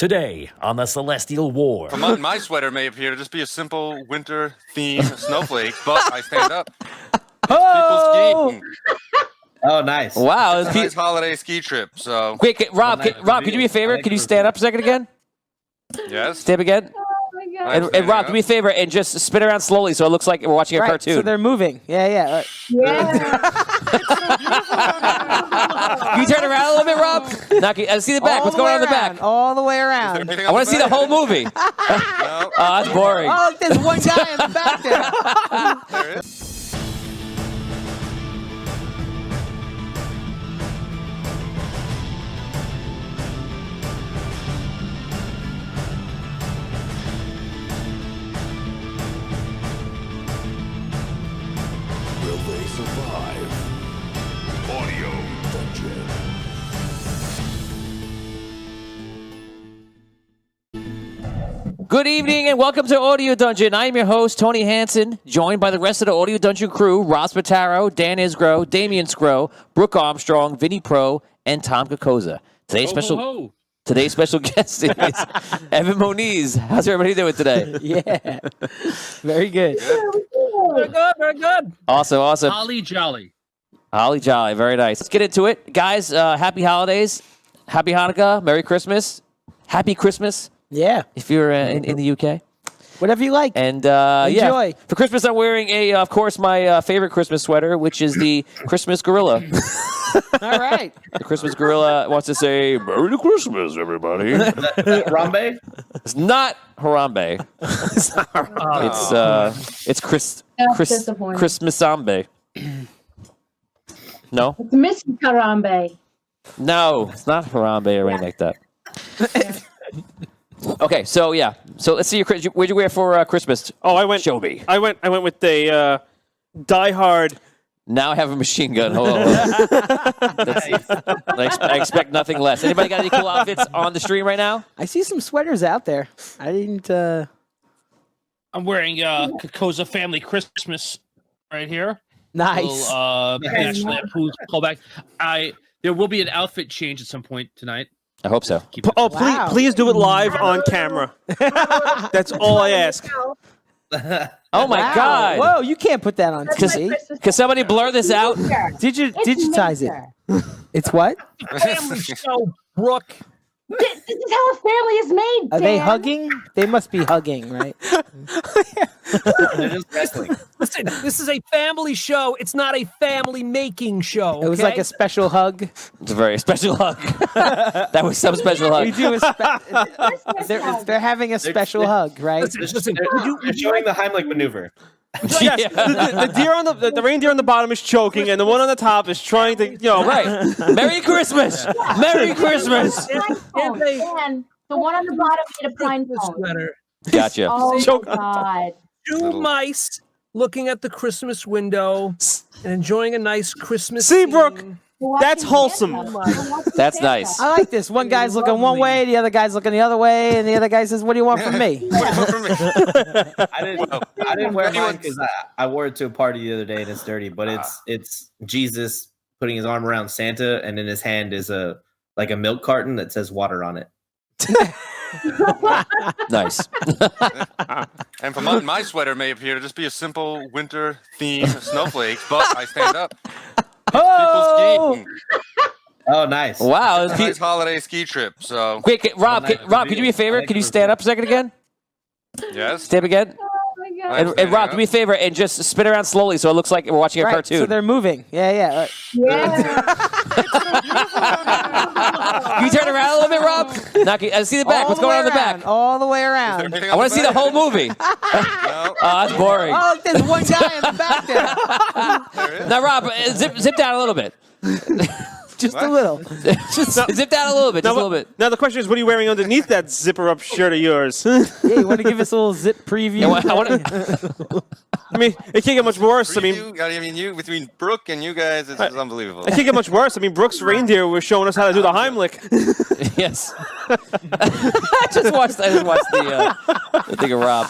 Today on the Celestial War. My sweater may appear to just be a simple winter theme snowflake, but I stand up. Oh! People skiing. Oh, nice. Wow. It's a nice holiday ski trip. So Wait, Rob, can you do me a favor? Can you stand up a second again? yes. Stand up again. And Rob, do me a favor and just spin around slowly so it looks like we're watching a cartoon. So they're moving. Yeah. Right. Yeah. Can you turn around a little bit, Rob? I see the back. What's going on in the back? All the way around. I want to see the whole movie. No. Oh, that's boring. Oh, look, there's one guy in the back there. There it is. Will they survive? Audio Dungeon. Good evening and welcome to Audio Dungeon. I am your host, Tony Hansen, joined by the rest of the Audio Dungeon crew, Ross Pataro, Dan Isgro, Damian Scro, Brooke Armstrong, Vinny Pro, and Tom Kokoza. Today's special guest is Evan Moniz. How's everybody doing today? Yeah. Very good. Very good. Awesome. Holly jolly. Holly jolly. Very nice. Let's get into it. Guys, happy holidays. Happy Hanukkah. Merry Christmas. Happy Christmas Yeah. if you're in the UK. Whatever you like. And Enjoy. yeah, for Christmas, I'm wearing of course, my favorite Christmas sweater, which is the Christmas Gorilla. All right. The Christmas Gorilla wants to say Merry Christmas, everybody. Harambe? It's not Harambe. It's Christmasambe. No, It's Mrs. Karambe. no, it's not Harambe or anything like that. Okay, so yeah, so let's see your. What'd you wear for Christmas? Oh, I went. Show me. I went with the Die Hard. Now I have a machine gun. Hold on. I expect nothing less. Anybody got any cool outfits on the stream right now? I see some sweaters out there. I didn't. I'm wearing Kokoza Family Christmas right here. Nice. National Lampoon's callback. There will be an outfit change at some point tonight. I hope so. Oh, Wow. please do it live on camera. That's all I ask. Oh my Wow. God! Whoa, you can't put that on TV. Can somebody blur this out? Digitize it. It's what? Family show, Brooke. This is how a family is made, Are they Dan. hugging? They must be hugging, right? They're just wrestling. Listen, this is a family show. It's not a family making show. It was like a special hug. It's a very special hug. That was some special We hug. do they're having a special hug, right? Listen, They're showing the Heimlich maneuver. Yes, Yeah. the deer on the reindeer on the bottom is choking, and the one on the top is trying to, Right. Merry Christmas. Merry Christmas. Dan, the one on the bottom made a pine cone. sweater. Gotcha. Oh, Choke. my God. Two mice looking at the Christmas window and enjoying a nice Christmas See, Brooke? scene. That's wholesome. That's nice. I like this. One guy's looking one way, the other guy's looking the other way, and the other guy says, "What do you want from me?" I didn't wear mine because I wore it to a party the other day and it's dirty. But it's Jesus putting his arm around Santa, and in his hand is a milk carton that says water on it. Nice. And for my sweater may appear to just be a simple winter theme snowflake, but I stand up. Oh! People skiing. Oh, nice. Wow. It's a nice holiday ski trip. So Wait, Rob, could you do me a favor? Can you stand up a second again? yes. Stand up again. Oh, my God. And Rob, do me a favor and just spin around slowly so it looks like we're watching a Right, cartoon. so they're moving. Yeah. Right. Yeah. Can you turn around a little bit, Rob? I see the back. What's going on in the back? All the way around. I want to see the whole movie. No. Oh, that's boring. Oh, look, there's one guy in the back there. There it is. Now, Rob, zip down a little bit. Just a little. Just zip down a little bit. Just a little bit. Now the question is, what are you wearing underneath that zipper-up shirt of yours? Yeah, you want to give us a little zip preview? Yeah, I wanna- I mean, it can't get much worse. I mean, you between Brooke and you guys, it's unbelievable. it can't get much worse. I mean, Brooke's reindeer was showing us how to do the Heimlich. Yes. I just watched the thing of Rob.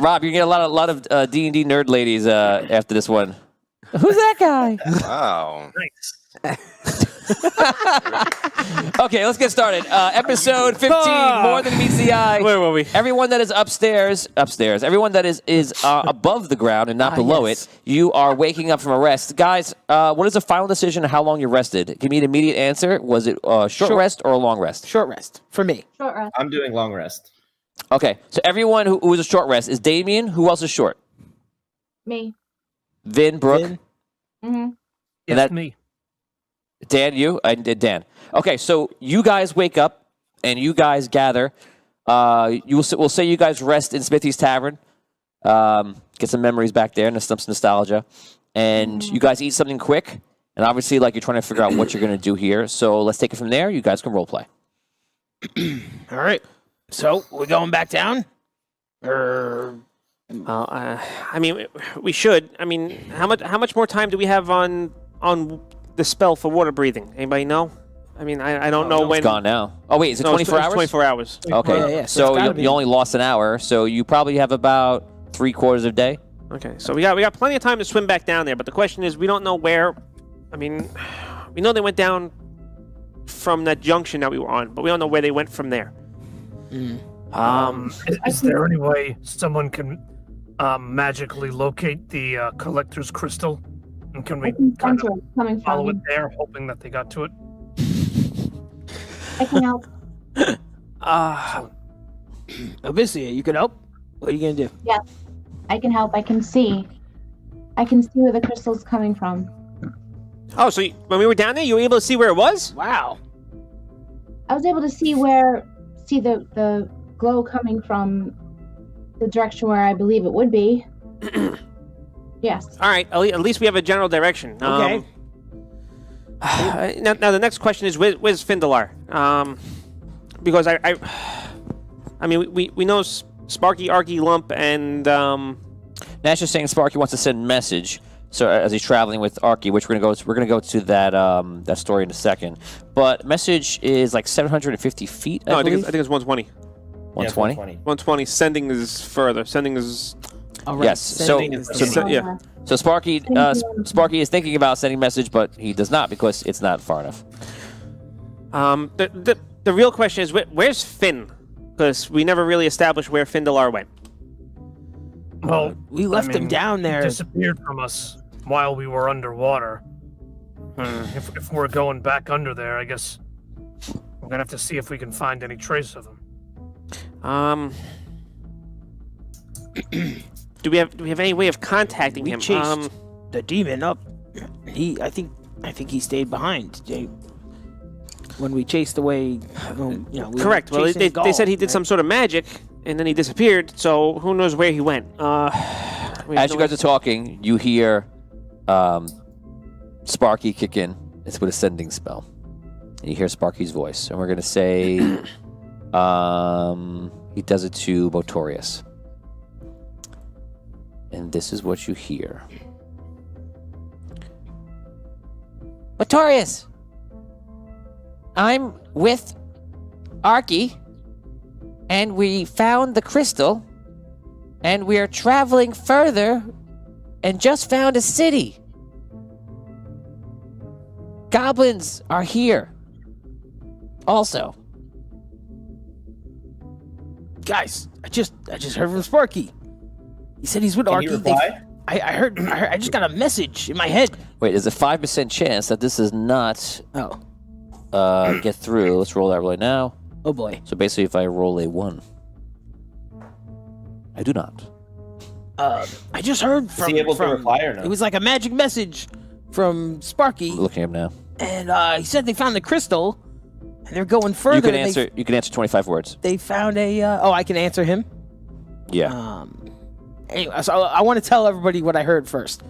Rob, you're gonna get a lot of D&D nerd ladies after this one. Who's that guy? Wow. Nice. Okay, let's get started. Episode 15, More Than Meets the Eye. Where were we? Everyone that is upstairs. Everyone that is above the ground and not below yes. it, you are waking up from a rest. Guys, what is the final decision of how long you rested? Give me an immediate answer. Was it a short rest or a long rest? Short rest for me. Short rest. I'm doing long rest. Okay, so everyone who was a short rest is Damien. Who else is short? Me. Vin, Brooke, Vin. Mm-hmm. Yes, that- me. Dan, you, and Dan. Okay, so you guys wake up and you guys gather. We'll say you guys rest in Smithy's Tavern. Get some memories back there and some nostalgia. And you guys eat something quick. And obviously, like, you're trying to figure out what you're going to do here. So let's take it from there. You guys can role play. All right. So we're going back down. I mean, we should. I mean, how much more time do we have on the spell for water breathing? Anybody know? I mean, I don't know when. It's gone now. Oh, wait, is it 24 it's hours? 24 hours. Okay, Yeah, so so it's gotta you be- only lost an hour. So you probably have about 3/4 of day. Okay, so we got plenty of time to swim back down there. But the question is, we don't know where. I mean, we know they went down from that junction that we were on, but we don't know where they went from there. Is there any way someone can magically locate the collector's crystal? And can we I can kind sense where of it's coming follow it from. there, hoping that they got to it? I can help. Obviously, you can help. What are you gonna do? Yes. I can help. I can see. I can see where the crystal's coming from. Oh, so when we were down there, you were able to see where it was? Wow. I was able to see the glow coming from the direction where I believe it would be. Yes. All right, at least we have a general direction. Okay. Now the next question is, where's Findalar? Because I mean, we know Sparky, Arky, Lump, and Nash is saying Sparky wants to send a message. So as he's traveling with Arky, which we're gonna go to that story in a second. But message is like 750 feet. no, I think believe? it's 120. 120. 120. Sending is further. Sending is. All right. Yes. So yeah. so Sparky Sparky is thinking about sending a message, but he does not because it's not far enough. The real question is, where's Finn? Because we never really established where Findalar went. Well, we left him down there. He disappeared from us while we were underwater. If we're going back under there, I guess we're gonna have to see if we can find any trace of him. Do we have any way of contacting We him? chased the demon up. I think he stayed behind. When we chased away, we were Correct. Well, chasing they Gaul, said he did right? some sort of magic, and then he disappeared. So who knows where he went? As you guys are talking, you hear Sparky kick in. It's with a sending spell. And you hear Sparky's voice. And we're going to say he does it to Botorius. And this is what you hear. Botorius! I'm with Arky, and we found the crystal, and we are traveling further, and just found a city. Goblins are here. Also, Guys, I just heard from Sparky. He said he's with Can Arky. you reply? I heard. I just got a message in my head. wait, there's a 5% chance that this is not Oh. get through. Let's roll that right now. Oh boy. So basically, if I roll a 1, I do not. I just heard from. he able to from- reply or no? It was like a magic message from Sparky, Looking at him now. and he said they found the crystal, and they're going further. You can and answer. You can answer 25 words. They found a. I can answer him. Yeah. Anyway, so I want to tell everybody what I heard first.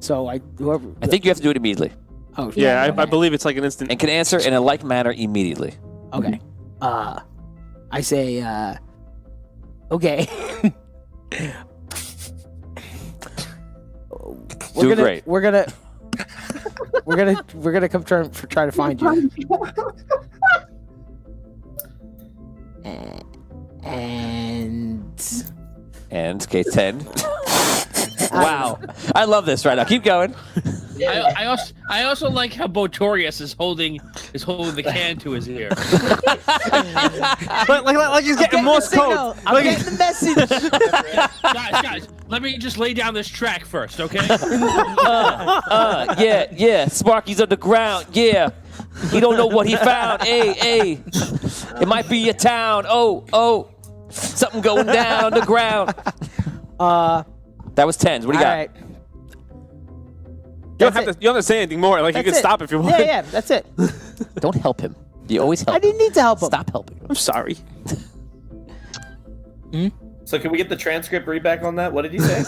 So whoever. I think you have to do it immediately, Oh Yeah, I believe it's like an instant. and can answer in a like manner immediately. Okay. I say. Okay. Do great. We're gonna come try to find you. And And okay, 10. Wow, I love this right now. Keep going. I also like how Botorius is holding the can to his ear. But like he's getting Morse code. I'm getting the message. guys, let me just lay down this track first, okay? Yeah. Sparky's underground. Yeah. He don't know what he found. Hey. It might be a town. Oh. Something going down the ground. That was 10s. What do you got? All right. You don't have to say anything more. Like, you can stop if you want. Yeah, that's it. Don't help him. You always help I didn't need to help him. Stop helping him. I'm sorry. So can we get the transcript read back on that? What did you say?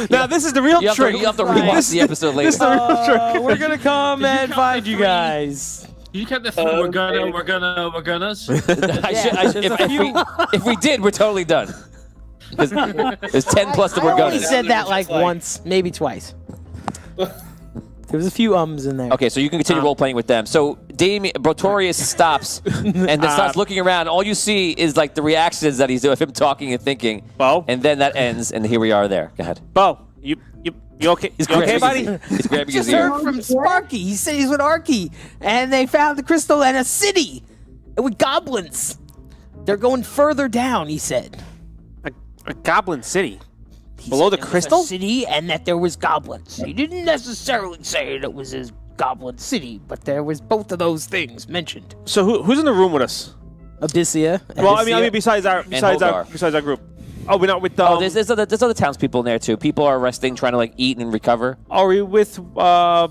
Now, this is the real trick. You have to rewatch the episode later. This is the real trick. We're gonna come and count find to you three? guys. You kept the three. We're gonna. If we did, we're totally done. There's 10 plus that I we're only gonna. said that like like- once, maybe twice. There was a few ums in there. Okay, so you can continue role playing with them. So Botorius stops and then starts looking around. All you see is like the reactions that he's doing, of him talking and thinking. Bo? And then that ends, and here we are there. Go ahead. Bo, you okay? You okay, buddy? He's grabbing his Just ear. heard from Sparky. He said he's with Arky, and they found the crystal and a city with goblins. They're going further down. He said. A goblin city. He Below said the there was a crystal? city, and that there was goblins. He didn't necessarily say it was his goblin city, but there was both of those things mentioned. So who's in the room with us? Abyssia. Well, I mean, besides our Hogar. group. Oh, we're not with. There's other townspeople in there too. People are resting, trying to like eat and recover. Are we with the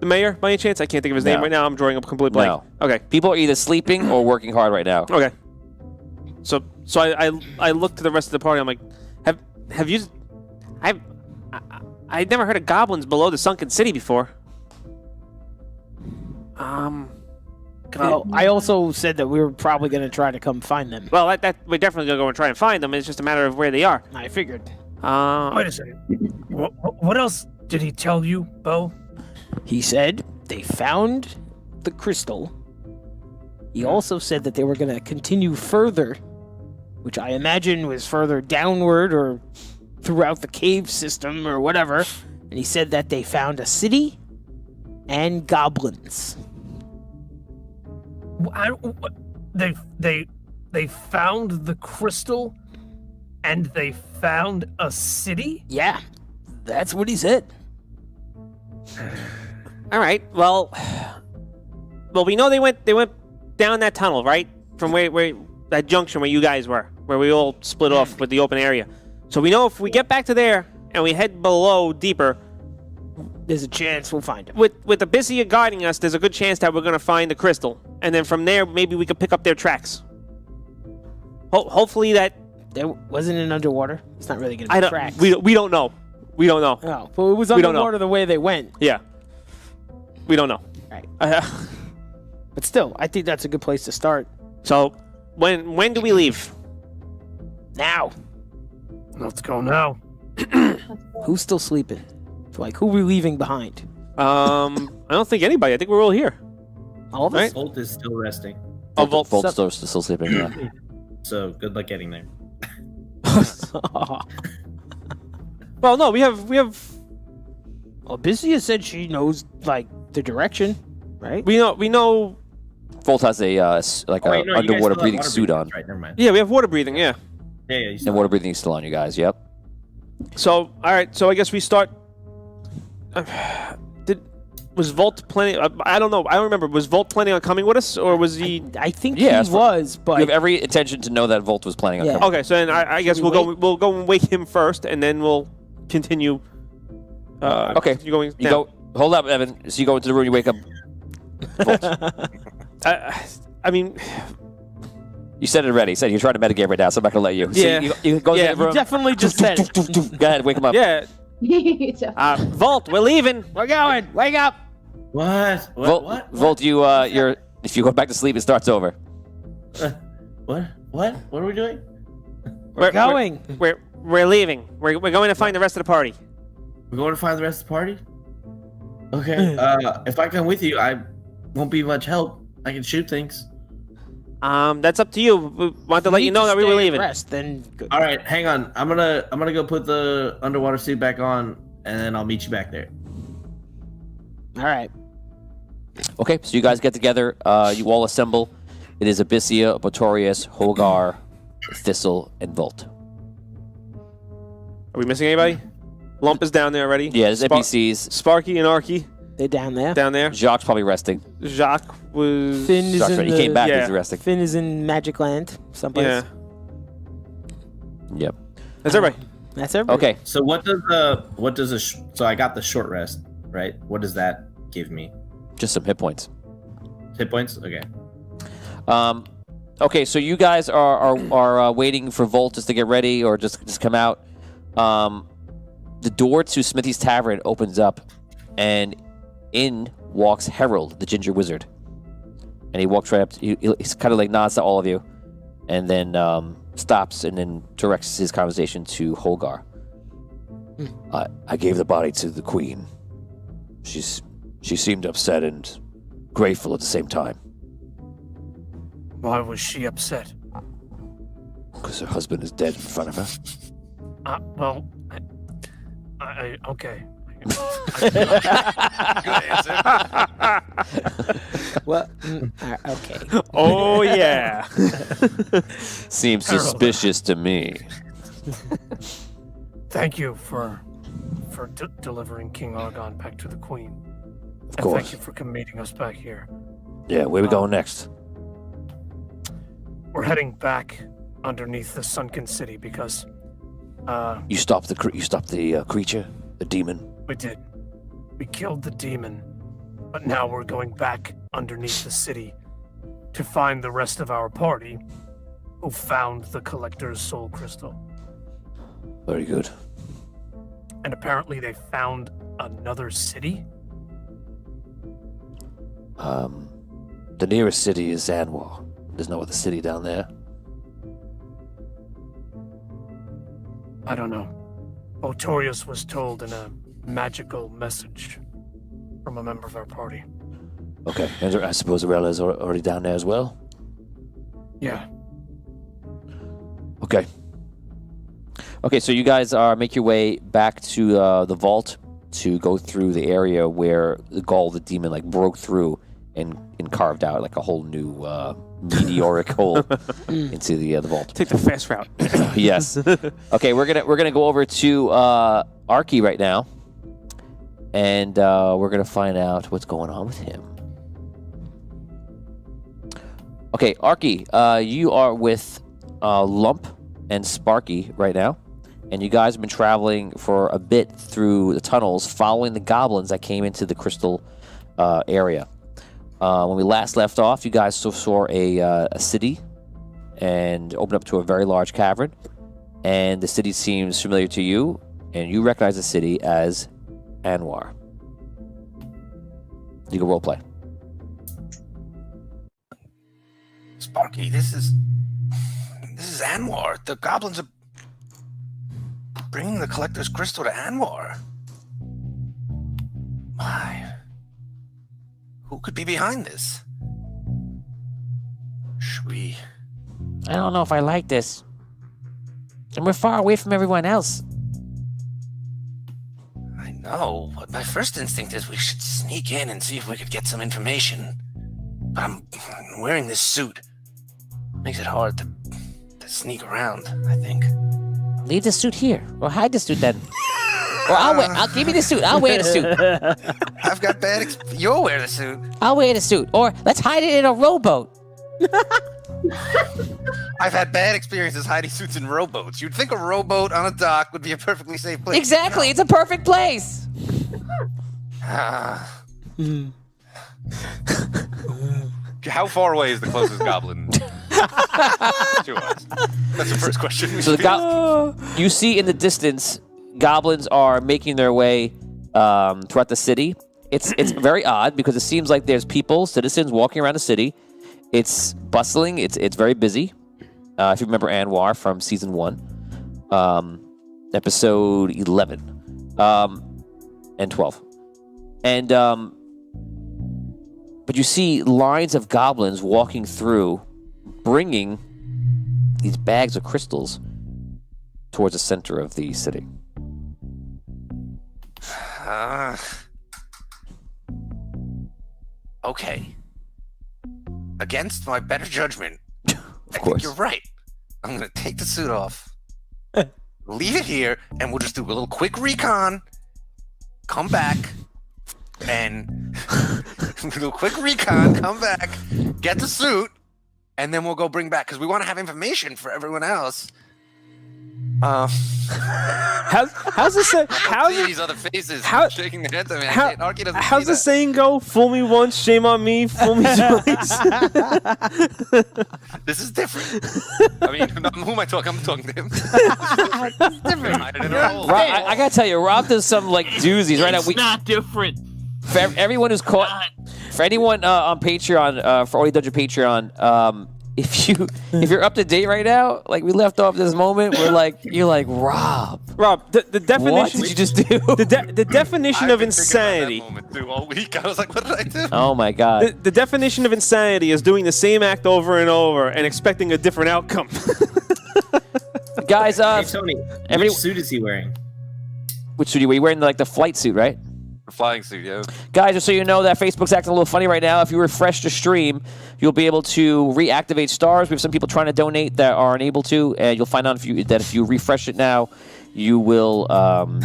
mayor by any chance? I can't think of his name No. right now. I'm drawing a complete blank. No. Okay. People are either sleeping or working hard right now. Okay. So I look to the rest of the party. I'm like, have you? I've never heard of goblins below the sunken city before. Well, I also said that we were probably going to try to come find them. Well, that we're definitely gonna go and try and find them. It's just a matter of where they are. I figured. Wait a second. What else did he tell you, Bo? He said they found the crystal. He also said that they were going to continue further, which I imagine was further downward or throughout the cave system or whatever. And he said that they found a city and goblins. They found the crystal, and they found a city. Yeah, that's what he said. All right. Well, we know they went down that tunnel, right? From where that junction where you guys were, where we all split off with the open area. So we know if we get back to there and we head below deeper, There's a chance we'll find him. with Abyssia guiding us, there's a good chance that we're gonna find the crystal, and then from there maybe we could pick up their tracks. Hopefully that There wasn't it underwater. It's not really going to I be don't. tracks. We don't know. We don't know. Oh, well, it was We don't know. underwater the way they went. Yeah. We don't know. Right. Uh, But still, I think that's a good place to start. so when do we leave? Now, Let's go now. who's still sleeping? Like, who are we leaving behind? I don't think anybody. I think we're all here. All of us? Right. Bolt is still resting. Oh, Volt. Volt's still sleeping. Yeah. So good luck getting there. Well, no, we have. Well, Abyssia said she knows, like, the direction, right? We know. Volt has a Oh, wait, no, you guys underwater still have breathing water suit breathing. on, That's right, never mind. Yeah, we have water breathing. Yeah. Yeah, you still and water breathing is still on you guys. Yep. So all right. So I guess we start. Was Volt planning? I don't know. I don't remember. Was Volt planning on coming with us, or was he? I think Yeah, he as for- was, but You have every intention to know that Volt was planning on Yeah. coming. Okay, so then I guess Should we'll we go. We'll go and wake him first, and then we'll continue. Okay. You going? You go. Hold up, Evan. So you go into the room. You wake up. Volt. I mean, You said it already. You said you're trying to metagame right now, so I'm not gonna let you. So Yeah. You go Yeah. into the room. definitely just said it. Go ahead, wake him up. yeah. Volt, we're leaving. We're going. Wake up. What? Volt, Volt, you're. If you go back to sleep, it starts over. What? What are we doing? We're going. We're leaving. We're going to find the rest of the party. We're going to find the rest of the party? Okay. If I come with you, I won't be much help. I can shoot things. That's up to you. We want to let you know that we were leaving. Rest, then good. All right, hang on. I'm gonna go put the underwater suit back on, and then I'll meet you back there. All right. Okay, so you guys get together. You all assemble. It is Abyssia, Botorius, Holgar, Thistle, and Volt. Are we missing anybody? Lump is down there already. Yeah, there's NPCs. Sparky and Arky They're down there. down there. Jacques probably resting. Jacques was. Finn is Jacques, in he came back. yeah. He's resting. Finn is in Magic Land someplace. Yeah. Yep. That's everybody. That's everybody. Okay. So so I got the short rest, right? What does that give me? Just some hit points. Hit points? Okay. Okay, so you guys are waiting for Volt just to get ready or just come out. The door to Smithy's Tavern opens up, and in walks Harold, the ginger wizard. And he walks right up. He's kind of like nods to all of you, and then stops and then directs his conversation to Holgar. I gave the body to the queen. She seemed upset and grateful at the same time. Why was she upset? Because her husband is dead in front of her. Well, I okay. Good answer. Well, okay. Oh yeah. Seems Harold. suspicious to me. Thank you for delivering King Argon back to the Queen. Of And course. thank you for meeting us back here. Yeah, where we going next? We're heading back underneath the sunken city because You stopped the creature, the demon. we did. We killed the demon, but now we're going back underneath the city to find the rest of our party who found the collector's soul crystal. Very good. And apparently they found another city? The nearest city is Anwar. There's no other city down there. I don't know. Botorius was told in a magical message from a member of our party. Okay, and I suppose Arella's already down there as well? Yeah. Okay. Okay, so you guys make your way back to the vault to go through the area where the Gaul, the demon, broke through and carved out a whole new meteoric hole into the vault. Take the fast route. Yes. Okay, we're gonna go over to Arky right now, and we're gonna find out what's going on with him. Okay, Arky, you are with Lump and Sparky right now, and you guys have been traveling for a bit through the tunnels, following the goblins that came into the crystal area. When we last left off, you guys saw a city and opened up to a very large cavern. And the city seems familiar to you, and you recognize the city as Anwar. You can roleplay. Sparky, this is Anwar. The goblins are bringing the collector's crystal to Anwar. Why? Who could be behind this? Should we? I don't know if I like this. And we're far away from everyone else. I know, but my first instinct is we should sneak in and see if we could get some information. But I'm wearing this suit. Makes it hard to sneak around, I think. Leave the suit here, or hide the suit then. Or I'll give you the suit. I'll wear the suit. I've got bad You'll wear the suit. I'll wear the suit. Or let's hide it in a rowboat. I've had bad experiences hiding suits in rowboats. You'd think a rowboat on a dock would be a perfectly safe place. Exactly. It's a perfect place. How far away is the closest goblin to us? That's the first question. So you see in the distance, goblins are making their way throughout the city. It's very odd because it seems like there's citizens walking around the city. It's bustling. It's very busy. If you remember Anwar from season 1, episode 11 and 12, and but you see lines of goblins walking through, bringing these bags of crystals towards the center of the city. Okay. Against my better judgment, I think course. you're right. I'm gonna take the suit off, leave it here, and we'll just do a little quick recon. Come back, and do a quick recon. Come back, get the suit, and then we'll go bring back because we want to have information for everyone else. How's this? How's See these other faces how- shaking their heads at me. how- Arky doesn't how's see the that. saying go? Fool me once, shame on me. Fool me twice. This is different. I mean, who am I talking? I'm talking to him. It's different. I gotta tell you, Rob does some like doozies right now. It's not different. For everyone who's caught, for anyone on Patreon, for Audio Dungeon Patreon, if you're up to date right now, like we left off this moment, you're like Rob, the definition. what did you just do? The definition I've of been thinking about that insanity. moment through all week. I was like, what did I do? Oh my god, The definition of insanity is doing the same act over and over and expecting a different outcome. guys, Hey, Tony, every- which suit is he wearing? which suit are you wearing? You're wearing like the flight suit, right? Flying suit, yeah. Guys, just so you know that Facebook's acting a little funny right now. If you refresh the stream, you'll be able to reactivate stars. We have some people trying to donate that are unable to, and you'll find out if you refresh it now, you will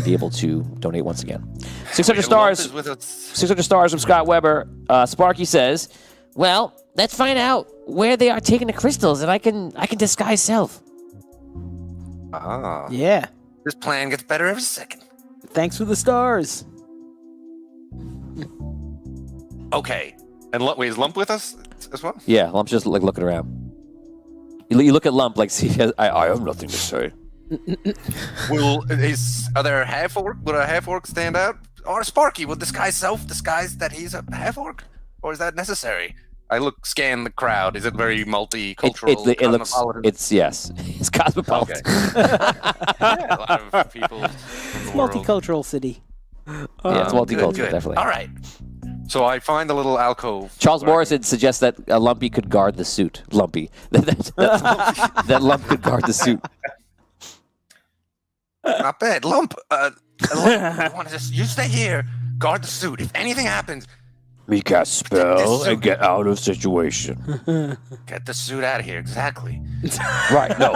be able to donate once again. 600 stars. 600 stars from Scott Weber. Sparky says, "Well, let's find out where they are taking the crystals, and I can disguise self." Ah, Yeah. this plan gets better every second. Thanks for the stars. Okay. And wait, is Lump with us as well? Yeah, Lump's just like looking around. You look at Lump like, see, I have nothing to say. Are there a half orc? Would a half orc stand out? Or Sparky, will disguise that he's a half orc? Or is that necessary? I scan the crowd. Is it very multicultural? It looks. cosmopolitan? It's cosmopolitan. Okay. Yeah, a lot of people. From the world. Multicultural city. Yeah, it's multicultural, Good. definitely. All right. So I find a little alcove. Charles Morrison suggests that Lumpy could guard the suit. Lumpy. That Lump could guard the suit. Not bad. Lump. I want to you stay here, guard the suit. If anything happens, Me cast spell and get out of situation. get the suit out of here. Exactly. Right, no.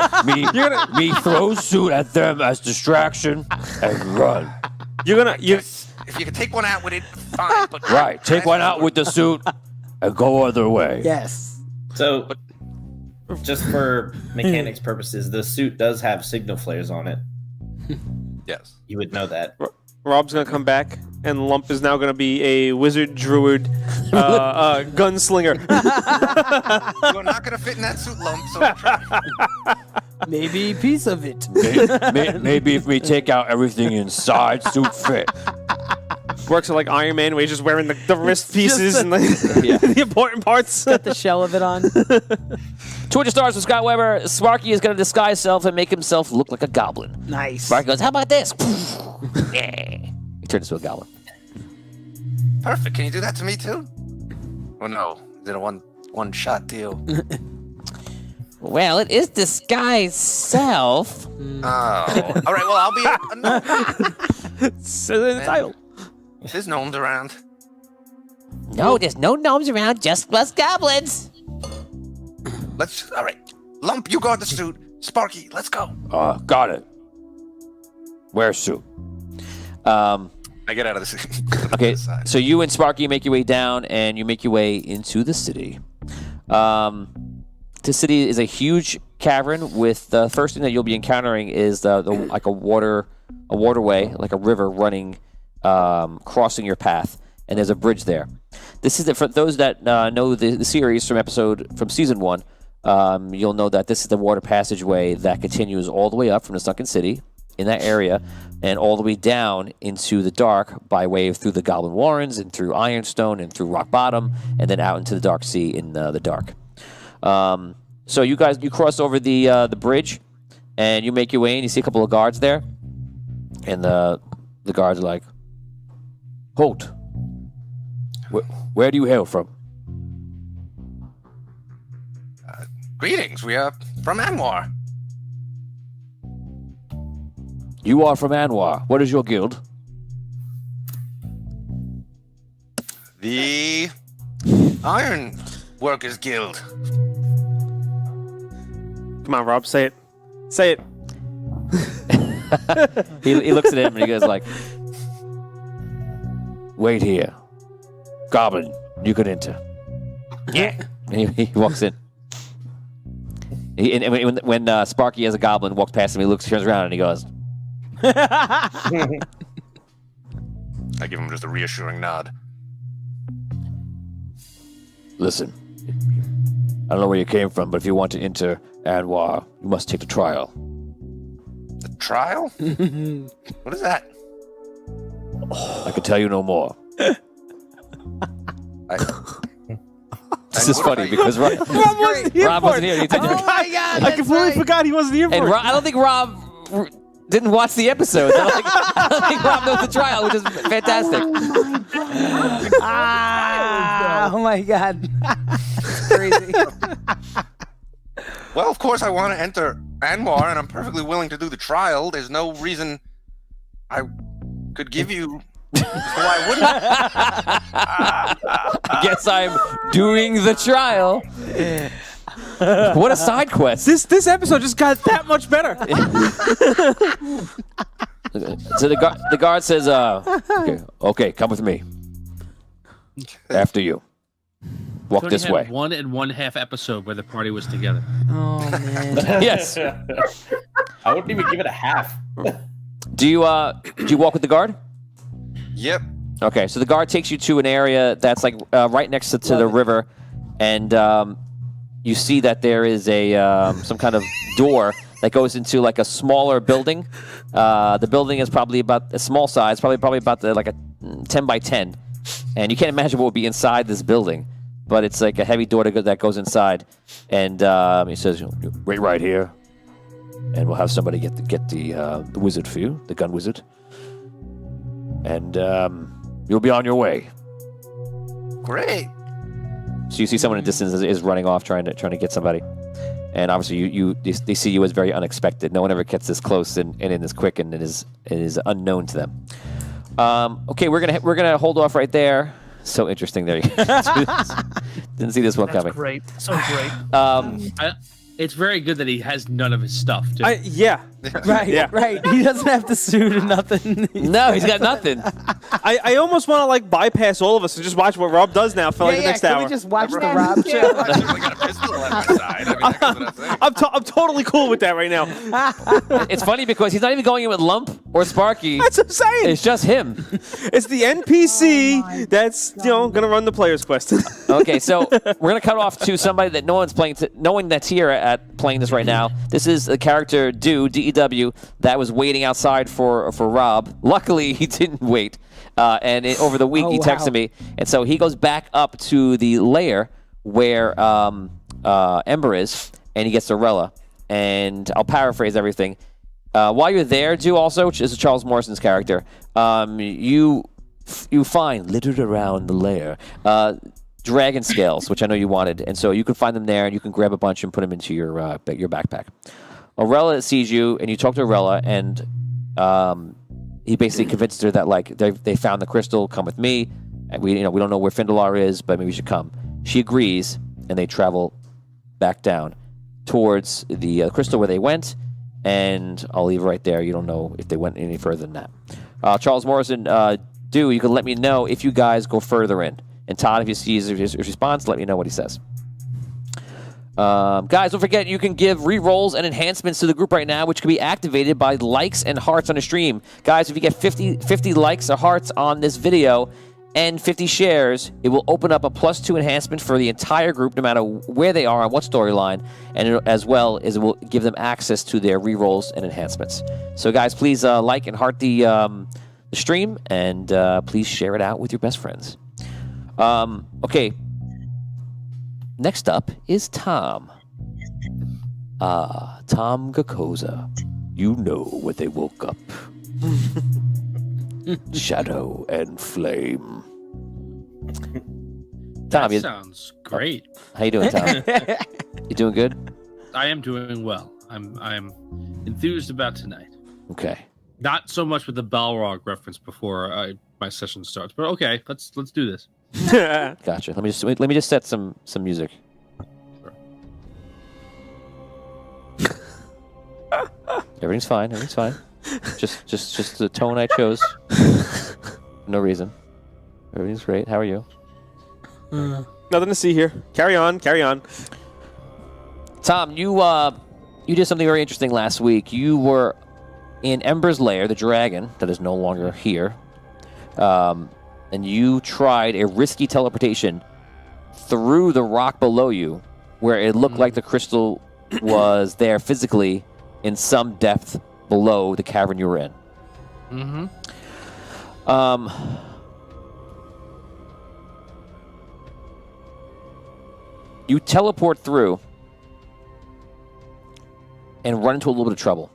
Me throw suit at them as distraction and run. If you can take one out with it, fine. But Right, take one out with the suit and go other way. Yes. So, just for mechanics purposes, the suit does have signal flares on it. Yes. You would know that. Rob's gonna come back, and Lump is now gonna be a wizard druid gunslinger. You're not gonna fit in that suit, Lump. So Maybe a piece of it. Maybe if we take out everything inside, suit fit. Works like Iron Man, where he's just wearing the wrist pieces and Yeah. the important parts. Got the shell of it on. 200 stars from Scott Weber. Sparky is going to disguise self and make himself look like a goblin. Nice. Sparky goes, how about this? Yeah. He turns into a goblin. perfect. Can you do that to me too? Oh no, is it a one shot deal? Well, it is disguise self. Oh, all right. Well, I'll be a gnome. So the title. There's gnomes around. No, there's no gnomes around, just us goblins. All right. Lump, you guard the suit. Sparky, let's go. Got it. Wear suit. I get out of the suit. Okay, so you and Sparky make your way down, and you make your way into the city. The city is a huge cavern. With the first thing that you'll be encountering is like a waterway, like a river running, crossing your path, and there's a bridge there. This is for those that know the series from season 1. You'll know that this is the water passageway that continues all the way up from the sunken city in that area, and all the way down into the dark by way of through the Goblin Warrens and through Ironstone and through Rock Bottom, and then out into the Dark Sea in the dark. So you cross over the bridge, and you make your way in. You see a couple of guards there, and the guards are like, Halt. Where do you hail from? Greetings. We are from Anwar. You are from Anwar. What is your guild? The Iron Workers Guild. Come on, Rob, say it. Say it. He looks at him and he goes like, "Wait here, Goblin. You can enter." Yeah. And he walks in. And when Sparky as a goblin walks past him, he turns around and he goes, I give him just a reassuring nod. Listen, I don't know where you came from, but if you want to enter Anwar, you must take the trial. The trial? What is that? I can tell you no more. This is funny because Rob wasn't here. He took it. my god! I completely forgot he wasn't here for And it. I don't think Rob didn't watch the episodes. I don't think Rob knows the trial, which is fantastic. Oh my god! Crazy. Well, of course I want to enter Anwar, and I'm perfectly willing to do the trial. There's no reason I could give you why I wouldn't. I guess I'm doing the trial. What a side quest. This episode just got that much better. So the guard says, Okay, come with me. After you. Walk Tony this had way. 1.5 episode where the party was together. Oh man. yes. I wouldn't even give it a half. Do you walk with the guard? Yep. Okay, so the guard takes you to an area that's like right next to the river, and you see that there is a some kind of door that goes into like a smaller building. The building is probably about a small size, probably about like a 10 by 10, and you can't imagine what would be inside this building. But it's like a heavy door that goes inside, and he says, Wait right here, and we'll have somebody get the wizard for you, the gun wizard, and you'll be on your way. Great. So you see someone in the distance is running off trying to get somebody, and obviously they see you as very unexpected. No one ever gets this close and in this quick, and it is unknown to them. Okay, we're gonna hold off right there. So interesting there. Didn't see this one That's coming. great. So great. It's very good that he has none of his stuff, too. Yeah. Right, Yeah. right. He doesn't have the suit or nothing. No, he's got nothing. I almost want to like bypass all of us and just watch what Rob does now for like the next can hour. we just watch the Yeah, Rob me show? too. I actually got a pistol at my side. I mean, that goes without saying. I'm totally cool with that right now. It's funny because he's not even going in with Lump or Sparky. That's what I'm saying. It's just him. It's the NPC that's gonna run the player's quest. Okay, so we're gonna cut off to somebody that no one's playing, no one that's here at playing this right now. This is the character DEW that was waiting outside for Rob. Luckily, he didn't wait, and over the week he texted me, and so he goes back up to the lair where Ember is, and he gets Arella. And I'll paraphrase everything. While you're there, also, which is Charles Morrison's character, you find littered around the lair dragon scales, which I know you wanted, and so you can find them there, and you can grab a bunch and put them into your backpack. Arella sees you, and you talk to Arella, and he basically convinced her that like they found the crystal. Come with me. And we don't know where Findalar is, but maybe we should come. She agrees, and they travel back down towards the crystal where they went. And I'll leave it right there. You don't know if they went any further than that. Charles Morrison, you can let me know if you guys go further in. And Todd, if you see his response, let me know what he says. Guys, don't forget you can give re-rolls and enhancements to the group right now, which can be activated by likes and hearts on the stream. Guys, if you get 50 likes or hearts on this video and 50 shares, it will open up a +2 enhancement for the entire group, no matter where they are on what storyline, and as well as it will give them access to their re-rolls and enhancements. So, guys, please like and heart the stream, and please share it out with your best friends. Okay. Next up is Tom. Tom Gakoza. You know when they woke up. Shadow and flame. Tom, That sounds great. how you doing, Tom? You doing good? I am doing well. I'm enthused about tonight. Okay. Not so much with the Balrog reference before my session starts, but okay, let's do this. Gotcha. Let me just set some music. Everything's fine. Everything's fine. Just the tone I chose. No reason. Everything's great. How are you? Nothing to see here. Carry on. Tom, you did something very interesting last week. You were in Ember's lair, the dragon that is no longer here, and you tried a risky teleportation through the rock below you, where it looked like the crystal was there physically in some depth below the cavern you were in. You teleport through and run into a little bit of trouble.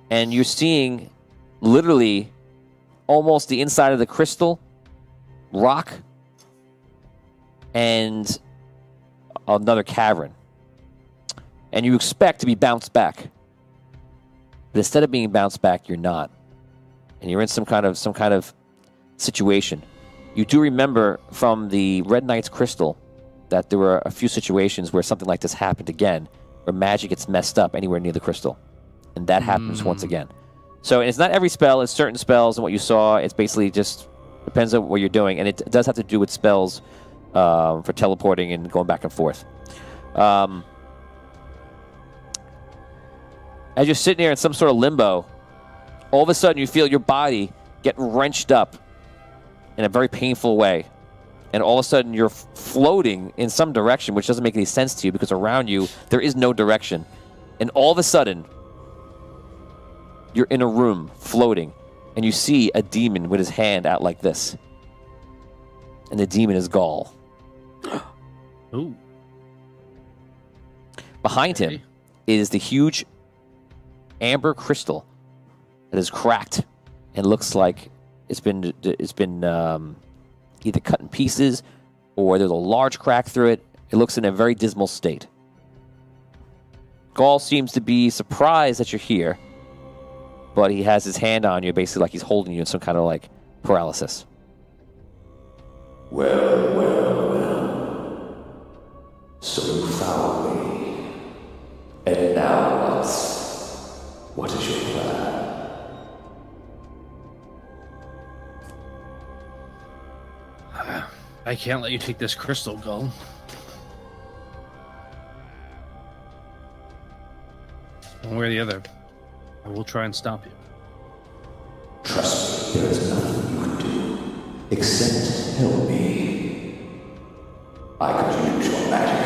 And you're seeing literally almost the inside of the crystal, rock, and another cavern. And you expect to be bounced back. But instead of being bounced back, you're not. And you're in some kind of situation. You do remember from the Red Knight's crystal that there were a few situations where something like this happened again, where magic gets messed up anywhere near the crystal. And that happens once again. So it's not every spell, it's certain spells, and what you saw, it's basically just depends on what you're doing. And it does have to do with spells for teleporting and going back and forth. As you're sitting there in some sort of limbo, all of a sudden you feel your body get wrenched up in a very painful way. And all of a sudden you're floating in some direction, which doesn't make any sense to you because around you there is no direction. And all of a sudden you're in a room floating and you see a demon with his hand out like this. And the demon is Gaul. Ooh. Behind him is the huge amber crystal that is cracked and looks like it's been either cut in pieces or there's a large crack through it. It looks in a very dismal state. Gaul seems to be surprised that you're here, but he has his hand on you, basically like he's holding you in some kind of like paralysis. Well. So you found me. And now what is your plan? I can't let you take this crystal, Gull. One way or the other, I will try and stop you. Trust me, there is nothing you can do except help me. I could use your magic.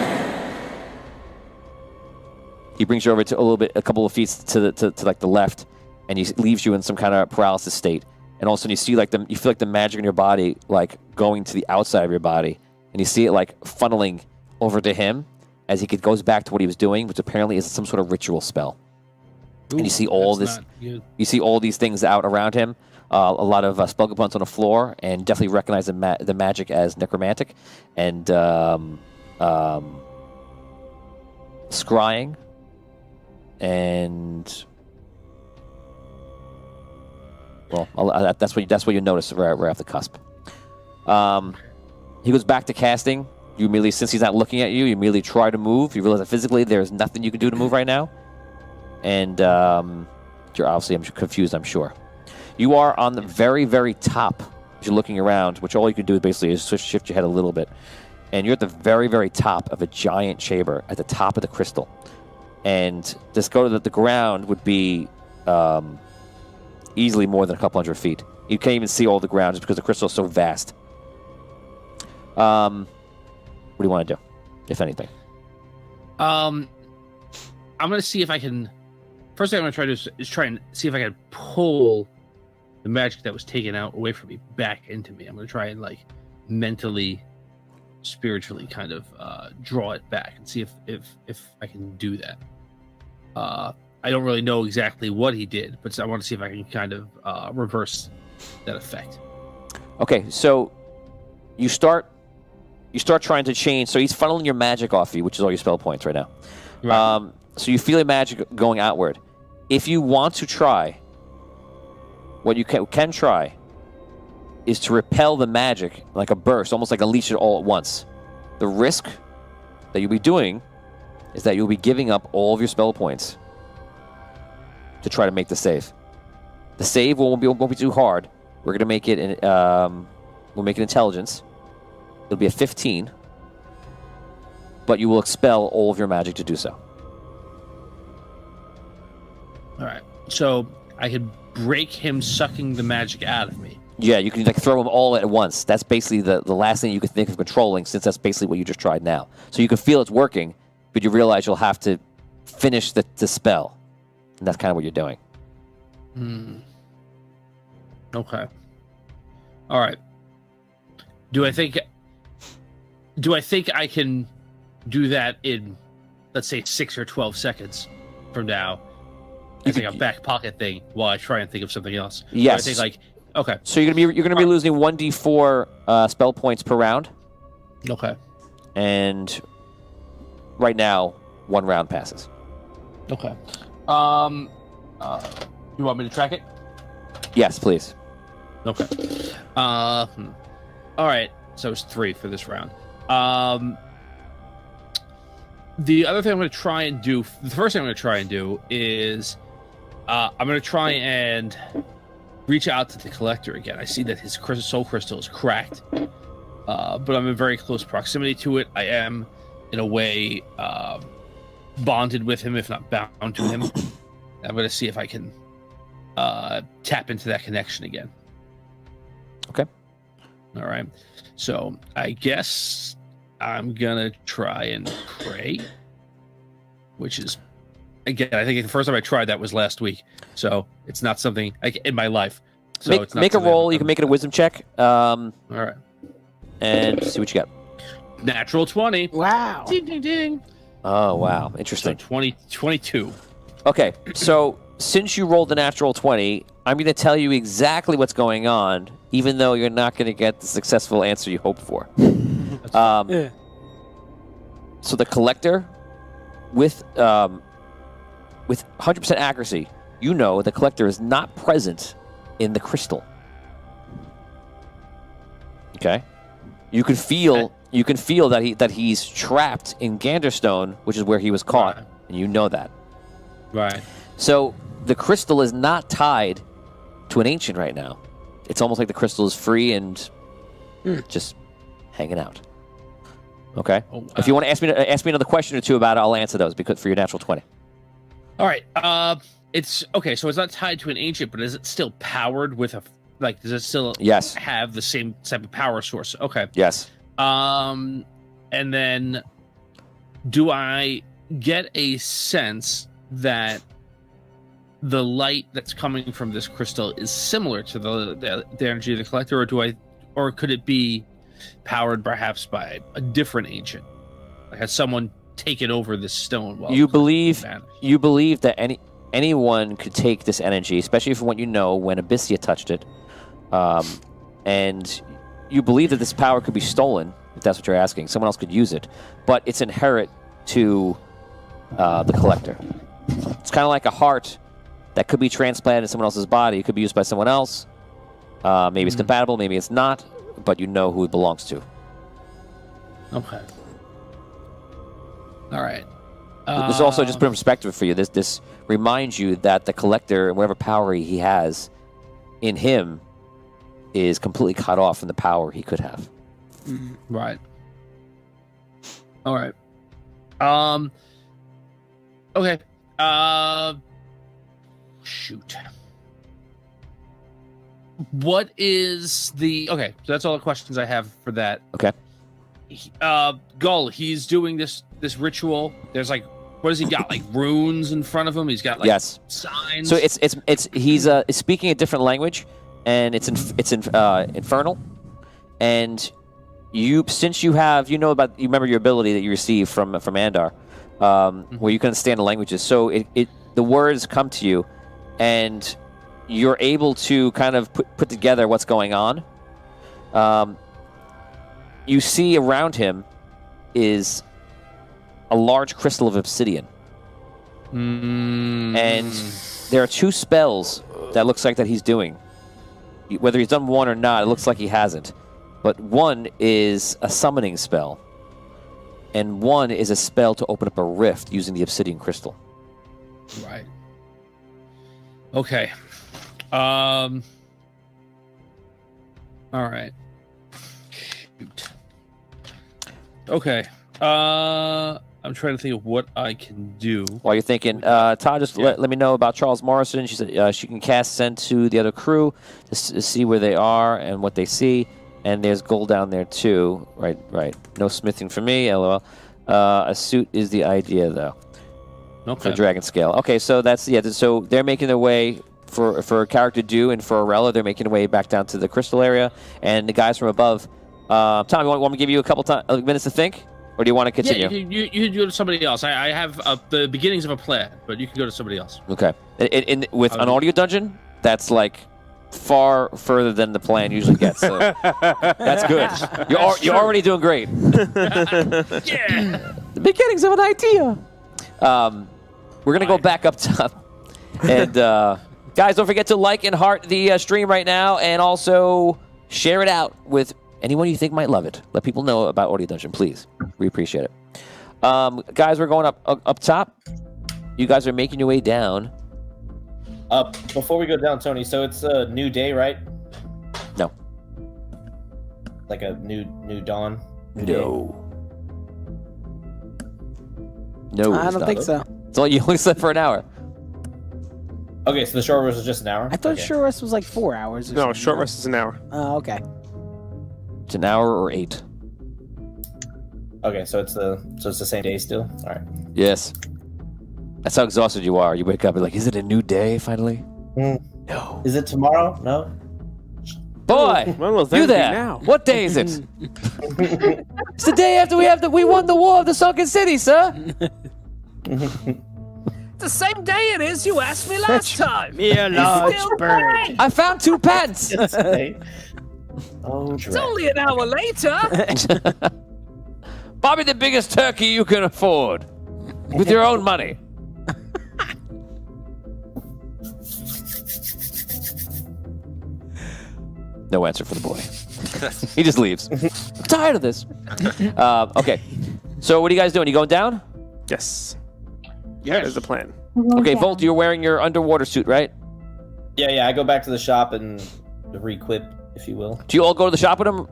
He brings you over to a couple of feet to like the left, and he leaves you in some kind of paralysis state. And all of a sudden you see you feel like the magic in your body like going to the outside of your body, and you see it like funneling over to him as he goes back to what he was doing, which apparently is some sort of ritual spell. Ooh, and you see all this. You see all these things out around him. A lot of spell components on the floor, and definitely recognize the magic as necromantic and scrying and. Well, that's what you notice right off the cusp. He goes back to casting. You immediately, since he's not looking at you, you immediately try to move. You realize that physically there's nothing you can do to move right now, and you're obviously confused. I'm sure. You are on the very, very top. As you're looking around, which all you can do basically is shift your head a little bit, and you're at the very, very top of a giant chamber at the top of the crystal. And just go to the ground would be. Easily more than a couple hundred feet. You can't even see all the ground just because the crystal is so vast. What do you want to do, if anything? I'm going to see if I can... First thing I'm going to try to do is try and see if I can pull the magic that was taken out away from me back into me. I'm going to try and like mentally, spiritually kind of draw it back and see if I can do that. I don't really know exactly what he did, but I want to see if I can kind of reverse that effect. Okay, so you start trying to change. So he's funneling your magic off you, which is all your spell points right now. Right. So you feel your magic going outward. If you want to try, what you can try is to repel the magic like a burst, almost like unleash it all at once. The risk that you'll be doing is that you'll be giving up all of your spell points to try to make the save. The save won't be too hard. We're gonna make it we'll make it intelligence. It'll be a 15, but you will expel all of your magic to do so. All right. So I could break him sucking the magic out of me. Yeah, you can like throw them all at once. That's basically the last thing you could think of controlling, since that's basically what you just tried now. So you can feel it's working, but you realize you'll have to finish the spell. And that's kind of what you're doing. Okay. All right. Do I think I can do that in, let's say, 6 or 12 seconds from now? It's like a back pocket thing while I try and think of something else. Yes. I think okay. So you're gonna be losing 1d4 spell points per round, Okay. and right now 1 round passes. Okay. You want me to track it? Yes, please. Okay. All right. So it's 3 for this round. The other thing I'm going to try and do, the first thing I'm going to try and do is, I'm going to try and reach out to the collector again. I see that his soul crystal is cracked, but I'm in very close proximity to it. I am, in a way, bonded with him, if not bound to him. I'm going to see if I can tap into that connection again. Okay. All right. So I guess I'm going to try and pray, which is, again, I think the first time I tried that was last week. So it's not something in my life. So it's not make a something roll. You can make it a wisdom check. All right. And see what you got. Natural 20. Wow. Ding, ding, ding. Oh, wow. So Interesting. 22. Okay, so since you rolled the natural 20, I'm going to tell you exactly what's going on, even though you're not going to get the successful answer you hoped for. Yeah. So the collector, with 100% accuracy, you know the collector is not present in the crystal. Okay, you can feel that he's trapped in Ganderstone, which is where he was caught, Right. and you know that. Right. So the crystal is not tied to an ancient right now. It's almost like the crystal is free and just hanging out. Okay. Oh, wow. If you want to ask me another question or two about it, I'll answer those because for your natural 20. All right. It's okay. So it's not tied to an ancient, but is it still powered with a does it still Yes. have the same type of power source? Okay. Yes. And then do I get a sense that the light that's coming from this crystal is similar to the energy of the collector, or could it be powered perhaps by a different ancient? Like, has someone taken over this stone? While You it believe vanished? that anyone could take this energy, especially from what you know when Abyssia touched it, and you believe that this power could be stolen. If that's what you're asking, someone else could use it, but it's inherent to the collector. It's kind of like a heart that could be transplanted in someone else's body. It could be used by someone else. Maybe it's compatible, maybe it's not, but you know who it belongs to. Okay. All right. This is also just put in perspective for you. This reminds you that the collector and whatever power he has in him is completely cut off from the power he could have. Right. All right. Okay. Shoot. What is the... Okay, so that's all the questions I have for that. Okay. Gull, he's doing this ritual. There's like... What has he got? Like runes in front of him? He's got like Yes. signs? So he's speaking a different language, and it's infernal. And you remember your ability that you received from Andar, where you can understand the languages. So the words come to you, and you're able to kind of put together what's going on. You see around him is a large crystal of obsidian. And there are 2 spells that looks like that he's doing. whether he's done one or not, it looks like he hasn't. But one is a summoning spell, and one is a spell to open up a rift using the obsidian crystal. Right. Okay. All right. Shoot. Okay. I'm trying to think of what I can do. While you're thinking, Todd, just let me know about Charles Morrison. She said she can cast send to the other crew to see where they are and what they see. And there's gold down there too. Right. No smithing for me, lol. A suit is the idea, though. Okay. For Dragon Scale. Okay, so so they're making their way for character Do and for Arella. They're making their way back down to the crystal area. And the guys from above. Tom, you want me to give you a couple minutes to think? Or do you want to continue? Yeah, you can go to somebody else. I have the beginnings of a plan, but you can go to somebody else. Okay. With an audio dungeon, that's like far further than the plan usually gets. So that's good. You're already doing great. Yeah. The beginnings of an idea. We're gonna go back up top, and guys, don't forget to like and heart the stream right now, and also share it out with anyone you think might love it. Let people know about Audio Dungeon, please. We appreciate it. Guys, we're going up top. You guys are making your way down. Before we go down, Tony, so it's a new day, right? No. Like a new dawn? No. No, I don't think so. It's only you only slept for an hour. Okay, so the short rest is just an hour? I thought Okay. short rest was like 4 hours. Or No, something. short rest is an hour. Oh, okay. It's an hour or 8. Okay, so it's the same day still? All right. Yes. That's how exhausted you are. You wake up and like, is it a new day finally? Mm. No. Is it tomorrow? No? Boy, When will that you be there? now? What day is it? It's the day after we won the war of the sunken city, sir. The same day it is you asked me last time. Me a large Still bird. great. I found 2 pence. Oh, It's only an hour later. Buy me the biggest turkey you can afford with your own money. No answer for the boy. He just leaves. I'm tired of this. Okay. So what are you guys doing? You going down? Yes. That is the plan. Okay, Volt, you're wearing your underwater suit, right? Yeah, I go back to the shop and re-equip, if you will. Do you all go to the shop with him?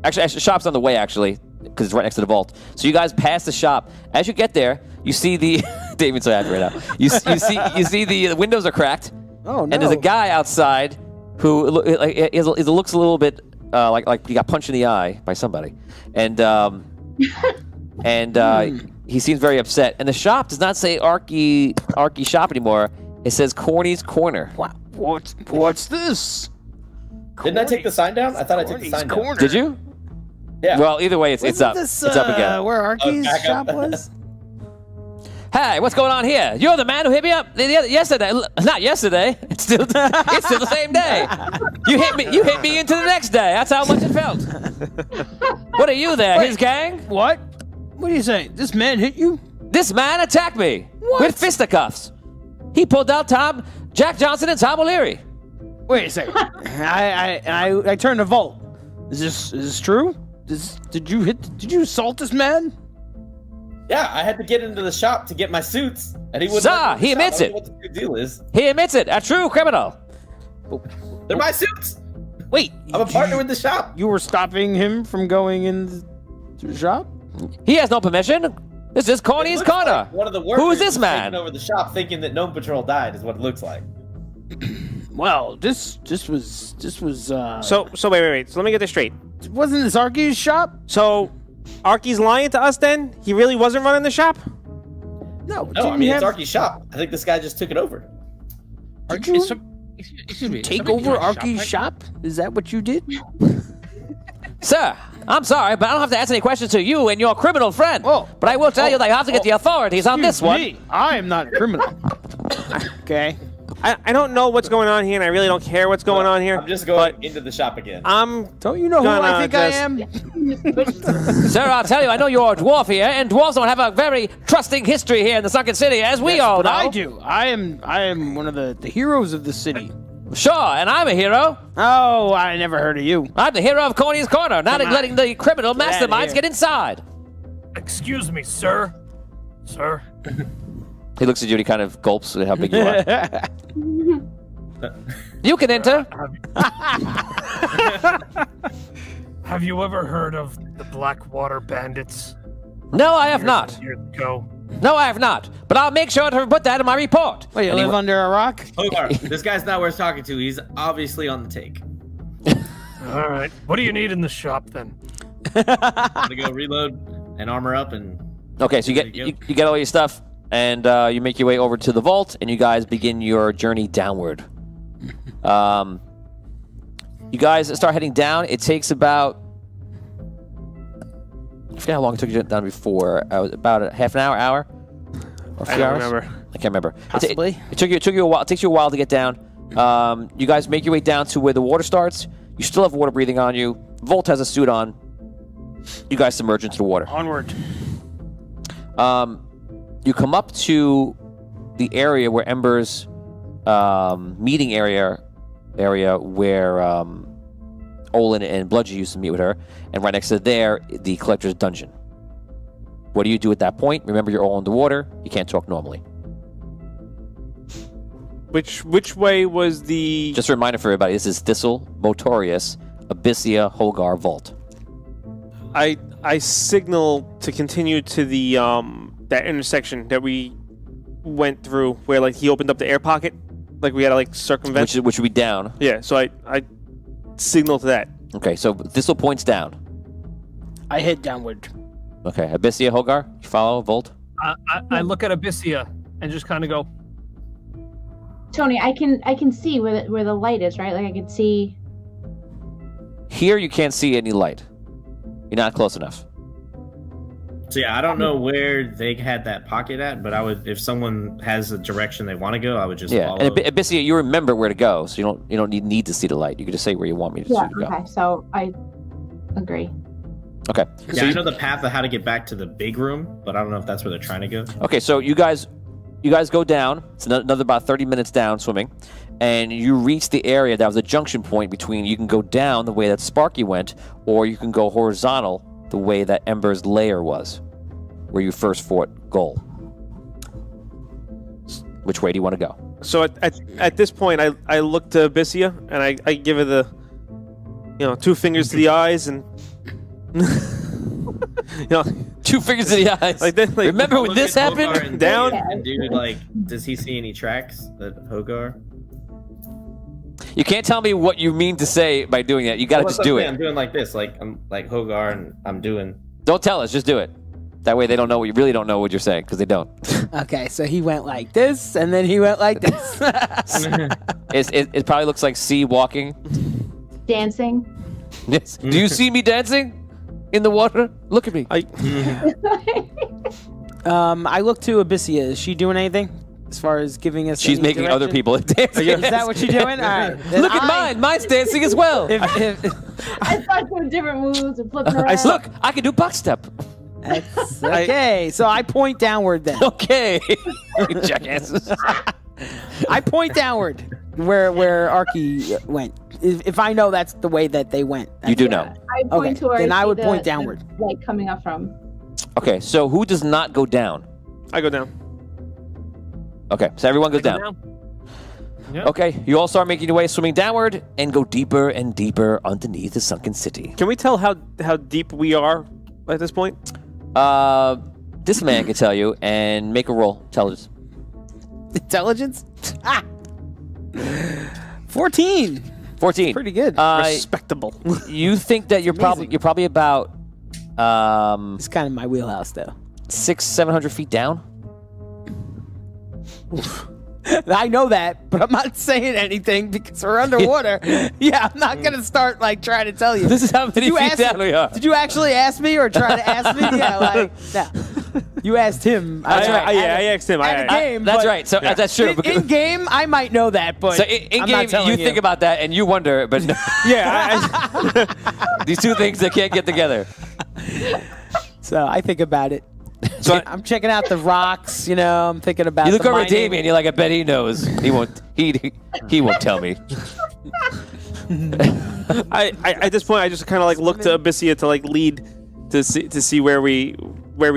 Actually, the shop's on the way, actually, because it's right next to the vault. So you guys pass the shop. As you get there, you see the... David's so happy right now. You see the windows are cracked. Oh, no. And there's a guy outside who looks a little bit like he got punched in the eye by somebody. And he seems very upset. And the shop does not say Arky Shop anymore. It says Corny's Corner. What's this? Didn't I take the sign down? I thought I took the sign down. Did you? Yeah. Well, either way, it's up. This, it's up again. Where Arky's back up. shop was? Hey, what's going on here? You're the man who hit me up yesterday. Not yesterday. It's still the same day. You hit me into the next day. That's how much it felt. What are you there? Wait. His gang? What? What are you saying? This man hit you? This man attacked me with fisticuffs. He pulled out Jack Johnson and Tom O'Leary. Wait a second. I turned to Volt. Is this true? Did you assault this man? Yeah, I had to get into the shop to get my suits, and he wouldn't. Sir, let me in the he shop. admits I don't it. know what the deal is? He admits it. A true criminal. They're my suits. Wait, I'm a partner with the shop. you were stopping him from going in the shop? He has no permission. This is Corny's It looks Corner. like one of the workers Who is this was man? taking over the shop, thinking that Gnome Patrol died, is what it looks like. Well, this was So wait. So let me get this straight. wasn't this Arky's shop? So Arky's lying to us then? He really wasn't running the shop? No, No, I mean it's Arky's shop. I think this guy just took it over. Did you Excuse me. take somebody over in my Arky's right shop? Is that what you did? Sir, I'm sorry, but I don't have to answer any questions to you and your criminal friend. Oh. But I will tell you that you have to get the authorities on this one. Me, I am not a criminal. Okay. I don't know what's going on here, and I really don't care what's going on here. I'm just going into the shop again. Don't you know who I think I am? Sir, I'll tell you, I know you're a dwarf here, and dwarves don't have a very trusting history here in the Sunken City, as we all But know. I do. I am one of the heroes of the city. Sure, and I'm a hero. Oh, I never heard of you. I'm the hero of Corny's Corner, not Come on. letting the criminal Get outta masterminds here. get inside. Excuse me, sir. Sir. He looks at you and he kind of gulps at how big you are. You can enter. Have you ever heard of the Blackwater Bandits? No, I have not. Years ago. No, I have not. But I'll make sure to put that in my report. Wait, you And he live under a rock? Hogar, this guy's not worth talking to. He's obviously on the take. All right. What do you need in the shop then? I'm gonna go reload and armor up and. Okay, so There you you go. get all your stuff, and you make your way over to the vault, and you guys begin your journey downward. You guys start heading down. It takes about, I forget how long it took you down before. About a half an hour, or a few I don't hours? remember. I can't remember. Possibly. It took you a while. It takes you a while to get down. You guys make your way down to where the water starts. You still have water breathing on you. Volt has a suit on. You guys submerge into the water. Onward. You come up to the area where Ember's meeting area where Olin and Bludgy used to meet with her, and right next to there, the collector's dungeon. What do you do at that point? Remember, you're all underwater. You can't talk normally. Which way was the? Just a reminder for everybody: this is Thistle, Motorius, Abyssia, Holgar, Vault. I signal to continue to the that intersection that we went through, where like he opened up the air pocket, like we had to like circumvent. Which would be down. Yeah, so I signal to that. Okay, so Thistle points down. I head downward. Okay, Abyssia, Holgar, you follow Volt. I look at Abyssia and just kind of go, Tony, I can see where the light is, right? Like I can see. Here, you can't see any light. You're not close enough. So yeah, I don't know where they had that pocket at, but I would, if someone has a direction they want to go, I would just follow. And Abyssia, you remember where to go, so you don't need to see the light. You can just say where you want me to Yeah. go. Okay. So I agree. Okay. Yeah, So I know the path of how to get back to the big room, but I don't know if that's where they're trying to go. Okay, so you guys go down. It's another about 30 minutes down swimming, and you reach the area that was a junction point between. You can go down the way that Sparky went, or you can go horizontal the way that Ember's lair was, where you first fought Goal. Which way do you want to go? So at this point, I look to Abyssia and I give her the, 2 fingers to the eyes and, 2 fingers in the eyes. like that. Like, Remember when Look this at Hogar happened? and Down. and dude, like, does he see any tracks that Hogar? You can't tell me what you mean to say by doing that. You got to Well, just that's do what it. I'm doing like this, like I'm like Hogar, and I'm doing. Don't tell us. Just do it. That way they don't know. You really don't know what you're saying because they don't. Okay, so he went like this, and then he went like this. It probably looks like C walking. Dancing. Yes. Do you see me dancing in the water? Look at me. I look to Abyssia. Is she doing anything as far as giving us? She's any making other direction? people dance. Is that what she's doing? All right. Then Look at mine. Mine's dancing as well. I start doing different moves and flipping around. Look, I can do buck step. That's okay. So I point downward then. Okay. You jackasses. I point downward where Arky went. If I know that's the way that they went. You do know. I point Okay, to where then I see would the- point the downward. light coming up from. Okay, so who does not go down? I go down. Okay, so everyone goes down. Yeah. Okay, you all start making your way swimming downward and go deeper and deeper underneath the sunken city. Can we tell how deep we are at this point? This man can tell you and make a roll. Intelligence. Intelligence? 14. 14. Pretty good. Respectable. You think that you're probably about It's kind of my wheelhouse, though. 600-700 feet down. I know that, but I'm not saying anything because we're underwater. Yeah, I'm not gonna start like trying to tell you. This is how many you feet ask down we are. Did you actually ask me or try to ask me? Yeah, like no. You asked him. I asked him. At a game, That's but right. So that's true. In game, I might know that, but So in I'm game, not telling you think about that and you wonder, but no, Yeah. these two things they can't get together. So I think about it. So I'm checking out the rocks. You know, I'm thinking about. You look the over at mining. Damien. You're like, I bet he knows. He won't. He won't tell me. I at this point I just kind of like look to Abyssia to like lead to see where we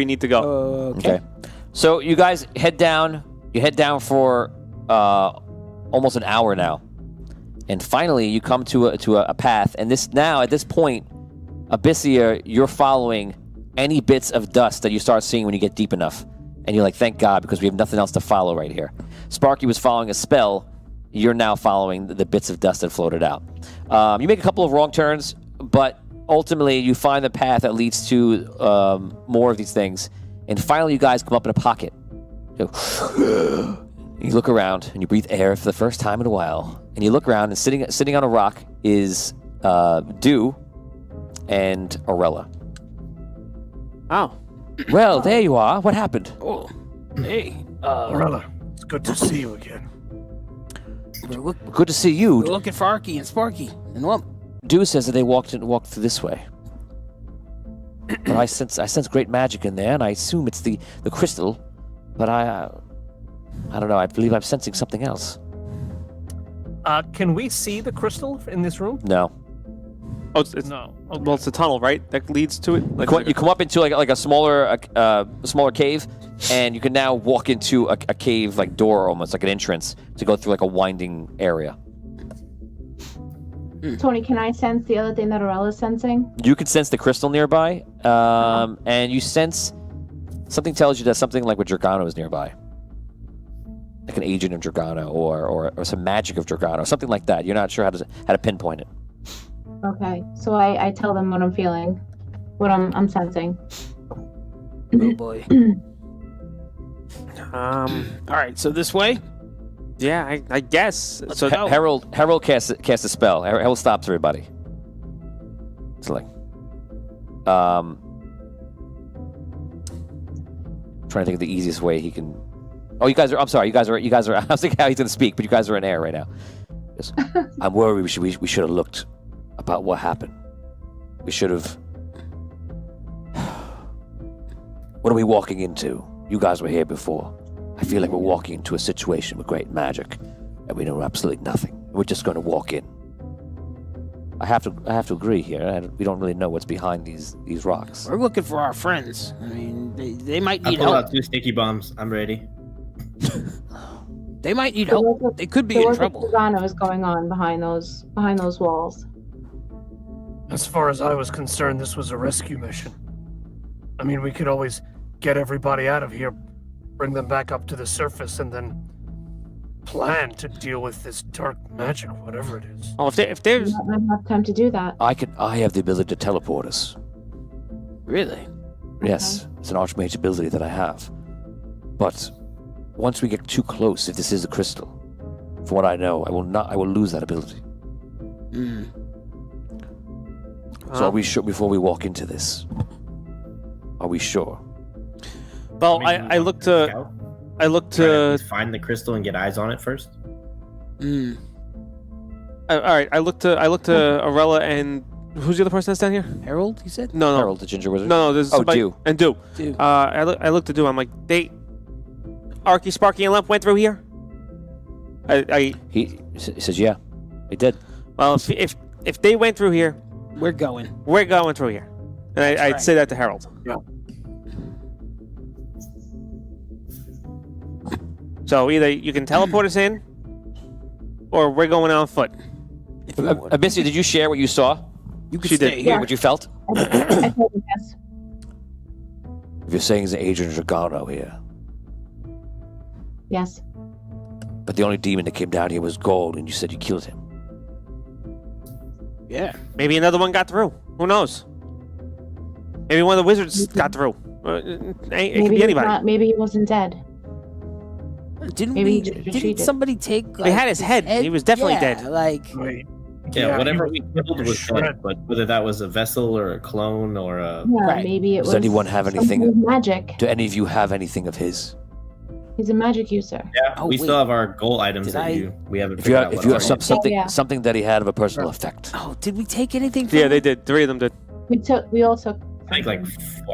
need to go. Okay. So you guys head down. You head down for almost an hour now, and finally you come to a path. And at this point, Abyssia, you're following any bits of dust that you start seeing when you get deep enough, and you're like, thank God, because we have nothing else to follow right here. Sparky was following a spell. You're now following the bits of dust that floated out. You make a couple of wrong turns, but ultimately you find the path that leads to more of these things. And finally you guys come up in a pocket. You look around and you breathe air for the first time in a while. And you look around and sitting on a rock is Dew and Aurella. Oh, Well, there you are. What happened? Oh, hey. Morella, it's good to see you again. Good to see you. We're looking for Arky and Sparky and Lump. Dew says that they walked through this way. But I sense great magic in there, and I assume it's the crystal. But I don't know. I believe I'm sensing something else. Can we see the crystal in this room? No. oh, it's No. well, it's a tunnel, right? That leads to it. Like, You come up into like a smaller cave, and you can now walk into a cave like door, almost like an entrance, to go through like a winding area. Tony, can I sense the other thing that Aurella's sensing? You can sense the crystal nearby, and you sense something tells you that something like with Dragano is nearby, like an agent of Dragano or some magic of Dragano, something like that. You're not sure how to pinpoint it. Okay, so I tell them what I'm feeling, what I'm sensing. Oh boy. All All right, so this way. yeah, I guess. So go. Herald casts a spell. Herald stops everybody. It's like, trying to think of the easiest way he can. Oh, you guys are. I'm sorry. You guys are. I was thinking how he's gonna speak, but you guys are in air right now. Yes. I'm worried. We should have looked about what happened. We should have. What are we walking into? You guys were here before. I feel like we're walking into a situation with great magic, and we know absolutely nothing. We're just going to walk in. I have to agree here. We don't really know what's behind these rocks. We're looking for our friends. I mean, they might I need pulled help. out 2 sticky bombs. I'm ready. They might need help. They could be in trouble. Dragano is going on behind those walls. As far as I was concerned, this was a rescue mission. I mean, we could always get everybody out of here, bring them back up to the surface, and then plan to deal with this dark magic, whatever it is. oh, if there's We don't have enough time to do that. I have the ability to teleport us. Really? Yes, it's an archmage ability that I have. But once we get too close, if this is the crystal, from what I know, I will lose that ability. So are we sure before we walk into this? Are we sure? well, I look to Find the crystal and get eyes on it first. all right. I look to Aurella and who's the other person that's down here? Harold, you said? No. Harold, the ginger wizard. No, there's Oh, somebody, Dew. and Dew. Dew. I look to Dew. I'm like, Arky, Sparky, and Lump went through here. He says, yeah, he did. Well, if they went through here, We're going. we're going through here, and I'd right. say that to Harold. Yeah. So either you can teleport us in, or we're going on foot. Abyssia, did you share what you saw? You could She stay did. here. What you felt? I told him yes. If you're saying he's an agent of Dragano here, Yes. but the only demon that came down here was Gold, and you said you killed him. Yeah. Maybe another one got through. Who knows? Maybe one of the wizards got through. It could be he's anybody. not- maybe he wasn't dead. Didn't Maybe we? he just Didn't retreated. somebody take? Like, They had his head. He was definitely Yeah, dead. Like, Wait. Yeah, whatever he we killed was shred. dead, but whether that was a vessel or a clone or a Yeah, Right. maybe it Does was. anyone have anything- something with magic? Do any of you have anything of his? He's a magic user. yeah, Oh, we wait. still have our goal items Did that we haven't If you figured have, out if what you are have yet. something Yeah. something that he had of a personal effect. oh, did we take anything? From Yeah, him? they did. 3 of them did. We all took. I think like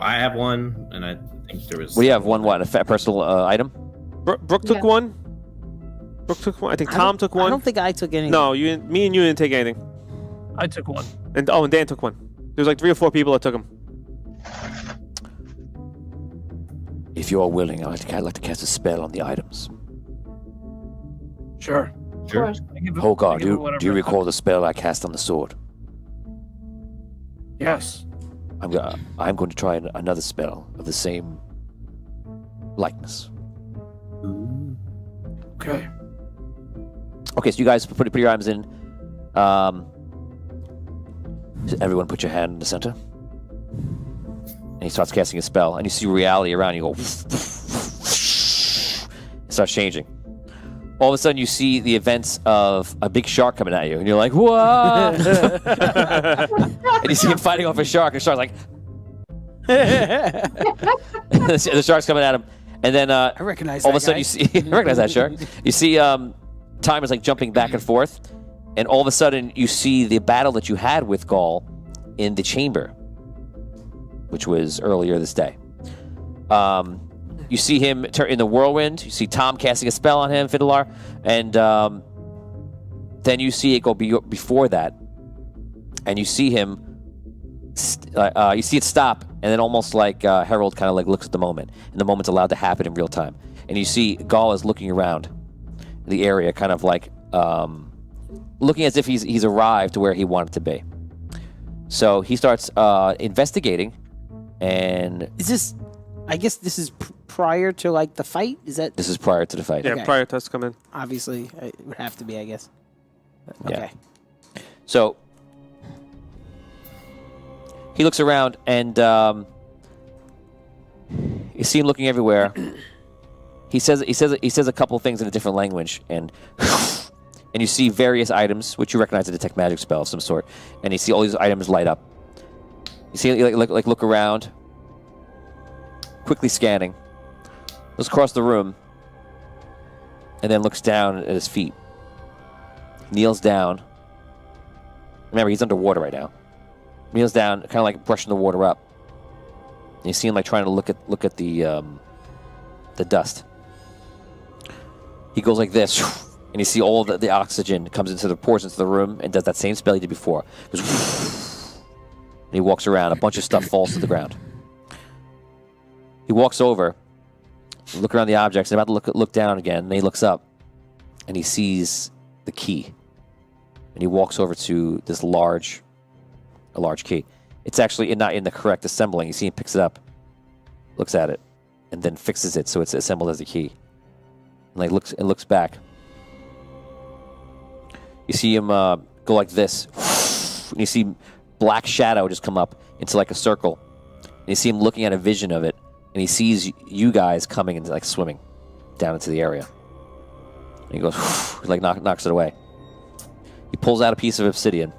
I have one, and I think there was. What do you have? One what? A personal item? Brooke took Yeah. one. Brooke took one. I think Tom took one. I don't think I took any. No, me and you didn't take anything. I took one. And Dan took one. There's like 3 or 4 people that took them. If you're willing, I'd like to cast a spell on the items. Sure. Of course. I give it- I Hogar, give it do whatever you it recall the spell I cast on the sword? Yes. I'm going to try another spell of the same likeness. Okay. Okay, so you guys put your items in. Everyone put your hand in the center. And he starts casting a spell, and you see reality around you. It starts changing. All of a sudden, you see the events of a big shark coming at you, and you're like, "Whoa!" And you see him fighting off a shark, and the shark's like, the shark's coming at him, and then I recognize all of that a sudden guy. you see, I recognize that shark. You see, time is like jumping back and forth, and all of a sudden you see the battle that you had with Gaul in the chamber, which was earlier this day. You see him in the whirlwind. You see Tom casting a spell on him, Fiddlar, and then you see it go before that, and you see him. You see it stop, and then almost like Harold kind of like looks at the moment, and the moment's allowed to happen in real time. And you see Gaul is looking around the area, kind of like looking as if he's arrived to where he wanted to be. So he starts investigating, and Is this? I guess this is prior to like the fight. Is that this is prior to the fight. Yeah, Okay. prior to us coming. obviously it would have to be? I guess. Yeah. Okay. So he looks around, and you see him looking everywhere. He says a couple of things in a different language, and you see various items which you recognize a detect magic spell of some sort, and you see all these items light up. You see like look around, quickly scanning, looks across the room, and then looks down at his feet. Kneels down. Remember, he's underwater right now. Kneels down, kind of like brushing the water up. And you see him like trying to look at the dust. He goes like this, and you see all of the oxygen pours into the room, and does that same spell he did before. Goes, and he walks around. A bunch of stuff falls to the ground. He walks over, look around the objects, and about to look down again. And then he looks up, and he sees the key. And he walks over to this large key. It's actually not in the correct assembling. You see him picks it up, looks at it, and then fixes it so it's assembled as a key. And like looks back. You see him go like this, and you see black shadow just come up into like a circle. And you see him looking at a vision of it, and he sees you guys coming and like swimming down into the area. And he goes, like knocks it away. He pulls out a piece of obsidian,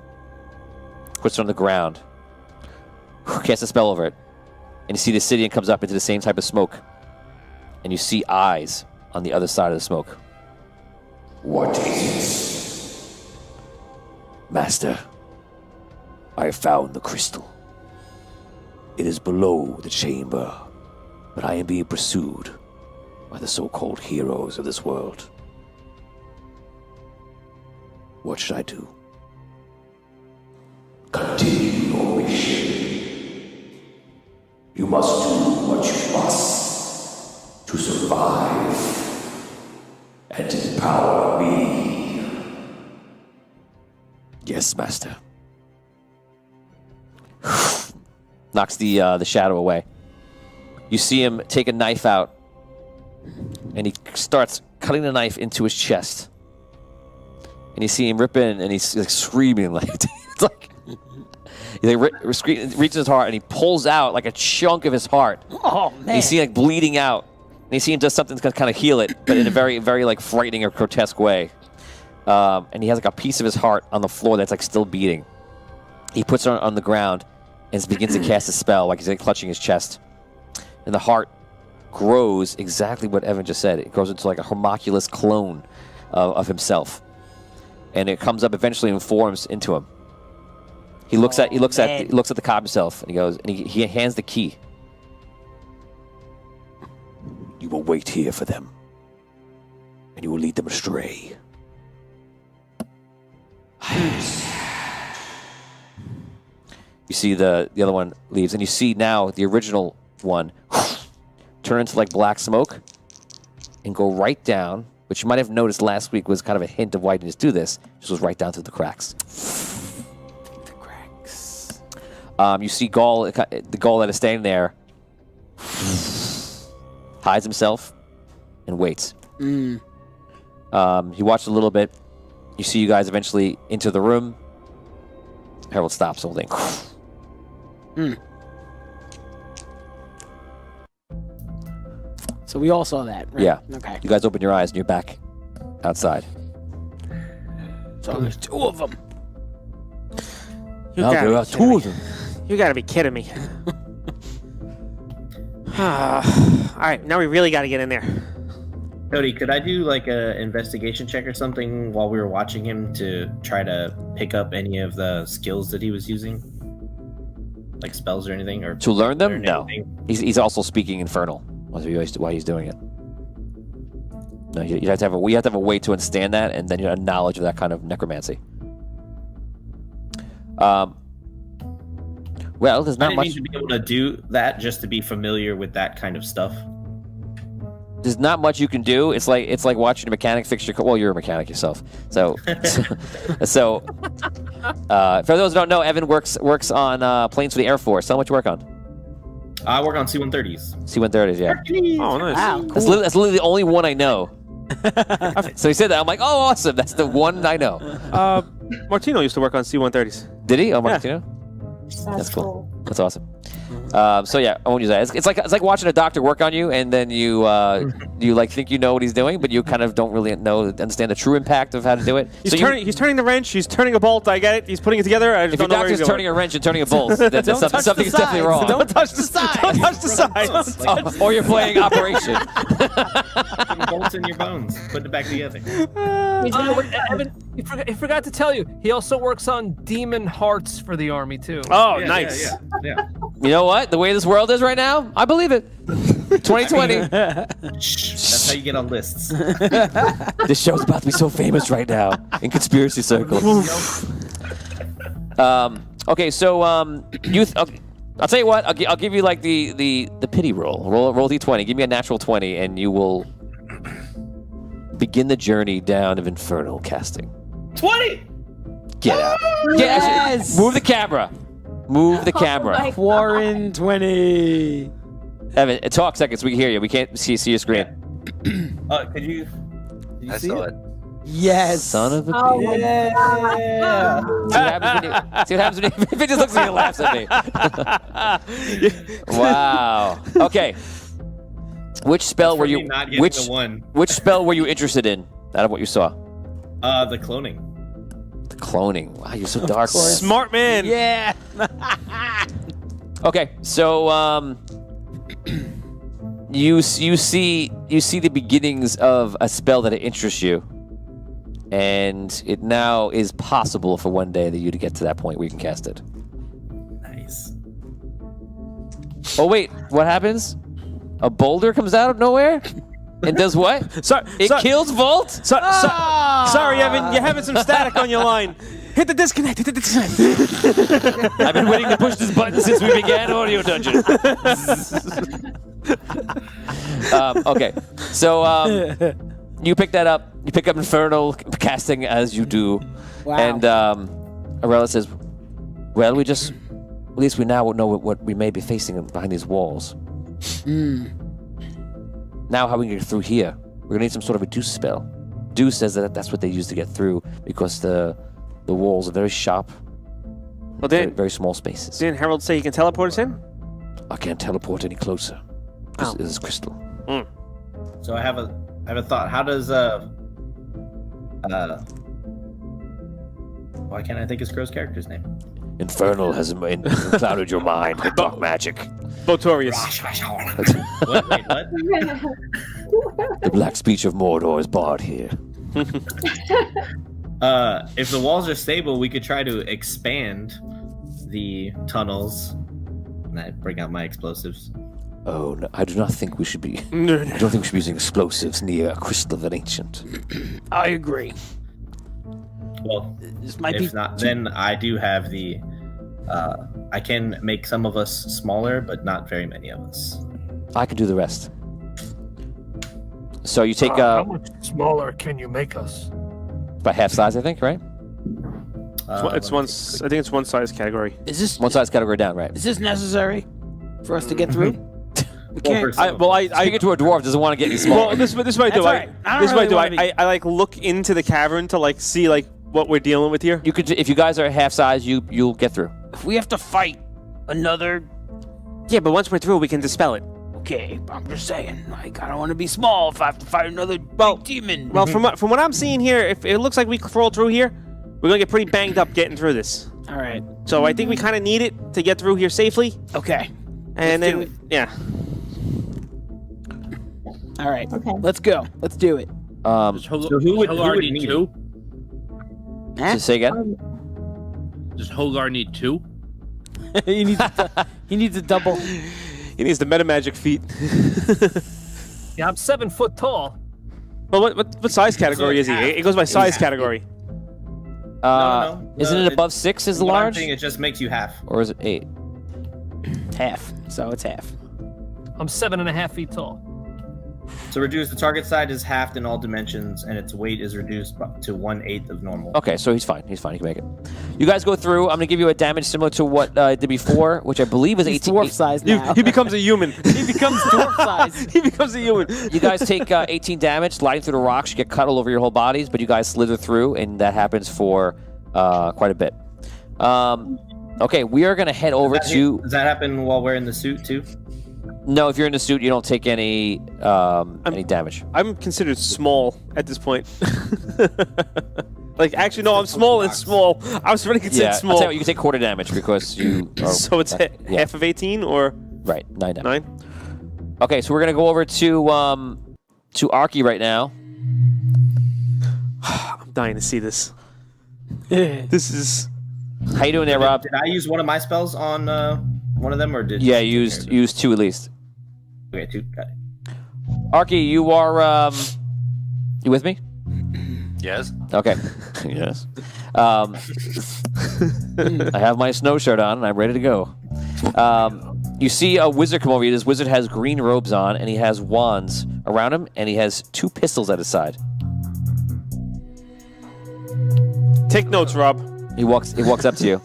puts it on the ground, casts a spell over it, and you see the obsidian comes up into the same type of smoke, and you see eyes on the other side of the smoke. What is it? Master, I have found the crystal. It is below the chamber, but I am being pursued by the so-called heroes of this world. What should I do? Continue your mission. You must do what you must to survive and empower me. Yes, Master. Knocks the shadow away. You see him take a knife out, and he starts cutting the knife into his chest. And you see him rip in, and he's like screaming, like it's like he reaches his heart, and he pulls out like a chunk of his heart. Oh man! And you see like bleeding out, and you see him does something to kind of heal it, but in a very, very like frightening or grotesque way. And he has like a piece of his heart on the floor that's like still beating. He puts it on the ground and begins to cast a spell, like he's like clutching his chest. And the heart grows exactly what Evan just said. It grows into like a homunculus clone of himself. And it comes up eventually and forms into him. He looks at the cob himself, and he goes, and he hands the key. You will wait here for them, and you will lead them astray. You see the other one leaves, and you see now the original one turn into like black smoke and go right down, which you might have noticed last week was kind of a hint of why you didn't do this. Just goes right down through the cracks. The cracks. You see Gaul, the Gaul that is standing there, hides himself and waits. You watch a little bit. You see you guys eventually enter the room. Harold stops holding. So we all saw that, right? Yeah. Okay. You guys open your eyes and you're back outside. So there's two of them. You Now gotta there be are kidding two me. of them. You gotta be kidding me. All right, now we really gotta get in there. Cody, could I do like a investigation check or something while we were watching him to try to pick up any of the skills that he was using? Like spells or anything? Or To learn them? learn No. anything? He's also speaking Infernal while he's doing it. No, you have to have a way to understand that, and then you have knowledge of that kind of necromancy. Well, there's I not didn't much. mean to be able to do that just to be familiar with that kind of stuff. There's not much you can do. It's like watching a mechanic fix your car. Well, you're a mechanic yourself, so for those who don't know, Evan works on planes for the Air Force. How much you work on? I work on C-130s. C-130s, yeah. Oh, nice. Wow. That's literally the only one I know. So he said that. I'm like, oh, awesome. That's the one I know. Martino used to work on C-130s. Did he? Oh, Martino? That's cool. That's awesome. So yeah, I won't use that. It's like watching a doctor work on you, and then you like think you know what he's doing, but you kind of don't really understand the true impact of how to do it. He's turning the wrench. He's turning a bolt. I get it. He's putting it together. I just If your don't know where doctor's he's turning a wrench and turning a bolt, then something's definitely wrong. Don't touch the side. Don't touch the sides. Or you're playing Operation. Putting bolts in your bones, putting it back together. Evan, he forgot to tell you, he also works on demon hearts for the army too. Oh, Yeah, nice. Yeah. You know what? The way this world is right now, I believe it. 2020. That's how you get on lists. This show's about to be so famous right now in conspiracy circles. Okay, so youth. Okay, I'll tell you what. I'll give you like the pity roll. Roll d20. Give me a natural 20, and you will begin the journey down of Infernal casting. 20! Get out. Yes! Move the camera. Move the Oh camera. my Warren 20. Evan, talk seconds. We can hear you. We can't see your screen. Could you I see saw it? it. Yes. Son of a Oh bitch. my Yeah. See what happens when if it just looks like he laughs at me. Wow. Okay. Which spell were For me you? not getting Which the one? which spell were you interested in out of what you saw? The cloning. The cloning. Wow, you're so dark. Smart man. Yeah. Okay, so you see the beginnings of a spell that interests you, and it now is possible for one day that you to get to that point where you can cast it. Nice. Oh wait, what happens? A boulder comes out of nowhere and does what? It kills Volt? Sorry, Evan. You're having some static on your line. Hit the disconnect. Hit the disconnect. I've been waiting to push this button since we began Audio Dungeon. Okay, so you pick that up. You pick up Infernal casting as you do. Wow. And Arella says, well, at least we now know what we may be facing behind these walls. Now how we can get through here? We're going to need some sort of a deuce spell. Deuce says that that's what they use to get through because the walls are very sharp. Well, Very small spaces. didn't Harold say he can teleport us in? I can't teleport any closer. This is crystal. So I have a thought. How does why can't I think of Scrow's character's name? Infernal has clouded your mind with dark magic. Botorius. What? Wait, what? The black speech of Mordor is barred here. If the walls are stable, we could try to expand the tunnels. And I bring out my explosives. Oh, no, I do not think we should be. No, I don't think we should be using explosives near a crystal of an ancient. I agree. Well, This might if be not, then I do have the. I can make some of us smaller, but not very many of us. I can do the rest. So you take How much smaller can you make us? about half size, I think, right? it's one. I think it's one size category. Is this One size category down, right? is this necessary for us to get through? We can't. Speaking to a dwarf doesn't want to get any smaller. Well, this is what I do. That's all right. I don't This is what I do. really wanna I like look into the cavern to like see like what we're dealing with here. You could, if you guys are half size, you'll get through. If we have to fight another, Yeah, but once we're through, we can dispel it. okay. I'm just saying, like, I don't want to be small if I have to fight another big demon. Well, from what I'm seeing here, if it looks like we crawl through here, we're gonna get pretty banged up getting through this. All right. So I think we kind of need it to get through here safely. Okay. And Let's do then yeah. All right. Okay. Let's go. Let's do it. Does Hogar need need two? So say again. Does Hogar need two? he needs a double. He needs the meta magic feat. Yeah, I'm 7 foot tall. Well, what size category is he? It goes by size category. No. Isn't it above 6 is what I'm large? saying, it just makes you half. Or is it 8? Half. So it's half. I'm 7.5 feet tall. So reduce the target size is halved in all dimensions, and its weight is reduced to 1/8 of normal. Okay, so he's fine. He's fine. He can make it. You guys go through. I'm going to give you a damage similar to what I did before, which I believe is He's 18. dwarf size now. He becomes a human. He becomes dwarf size. He becomes a human. You guys take 18 damage, sliding through the rocks. You get cut all over your whole bodies, but you guys slither through, and that happens for quite a bit. Okay, we are going to head over to... Does that happen while wearing the suit too? No, if you're in the suit, you don't take any damage. I'm considered small at this point. Like, actually, no, I'm small and small. I was really considered Yeah, I'll small. tell you what, you can take quarter damage because you... Are, So it's yeah. half of 18 or Right, 9 damage. 9? Okay, so we're going to go over to Arky right now. I'm dying to see this. This is... How you doing there, Rob? Did I use one of my spells on one of them, or did? Yeah, you use 2 at least. Okay, 2. Got it. Arky, you are... you with me? Yes. Okay. Yes. I have my snow shirt on and I'm ready to go. You see a wizard come over you. This wizard has green robes on and he has wands around him and he has 2 pistols at his side. Take notes, Rob. He walks up to you.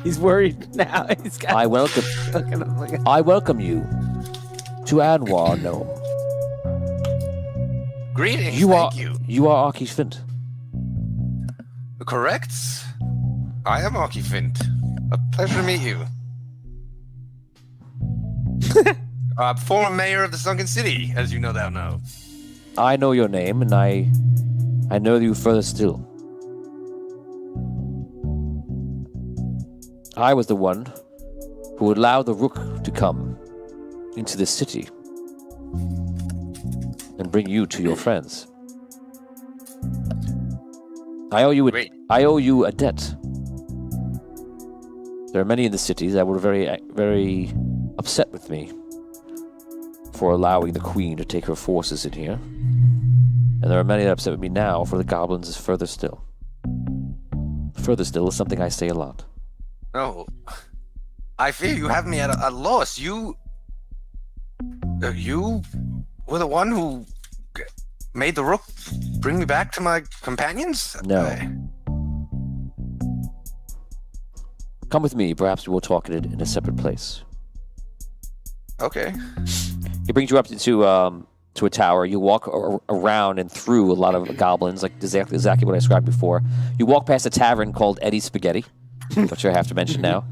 He's worried now. He's got. I welcome you to Anwar Gnome. Greetings. You thank you. You are Arky Fint. Correct. I am Arky Fint. A pleasure to meet you. Former mayor of the Sunken City, as you no doubt know. I know your name and I know you further still. I was the one who allowed the Rook to come into the city and bring you to your friends. I owe you a debt. There are many in the city that were very, very upset with me for allowing the Queen to take her forces in here. And there are many that are upset with me now for the goblins is further still. Further still is something I say a lot. Oh, I fear you have me at a loss. You were the one who made the Rook bring me back to my companions? No. Come with me. Perhaps we will talk in a separate place. Okay. He brings you up to a tower. You walk around and through a lot of goblins, like exactly what I described before. You walk past a tavern called Eddie's Spaghetti, which I have to mention now.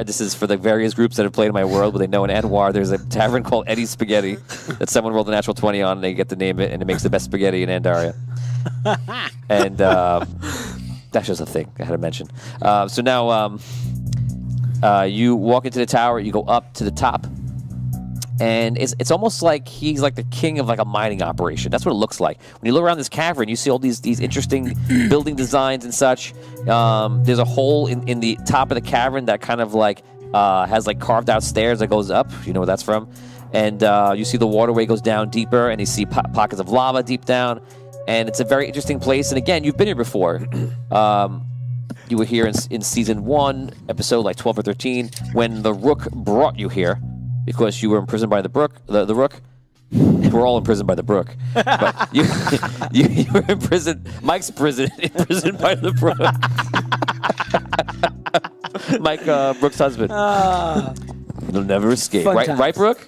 This is for the various groups that have played in my world, but they know in Anwar there's a tavern called Eddie's Spaghetti that someone rolled a natural 20 on, and they get to name it, and it makes the best spaghetti in Andaria. And that's just a thing I had to mention. So now you walk into the tower, you go up to the top, and it's almost like he's like the king of like a mining operation. That's what it looks like. When you look around this cavern, you see all these interesting building designs and such. There's a hole in the top of the cavern that kind of like has like carved out stairs that goes up. You know where that's from. And you see the waterway goes down deeper, and you see pockets of lava deep down. And it's a very interesting place. And again, you've been here before. You were here in season 1, episode like 12 or 13, when the Rook brought you here because you were imprisoned by the Rook. We're all imprisoned by the Brook. But you were imprisoned. Mike's imprisoned by the Brook. Mike, Brooke's husband. You'll never escape. Fun Right, times. right, Brooke?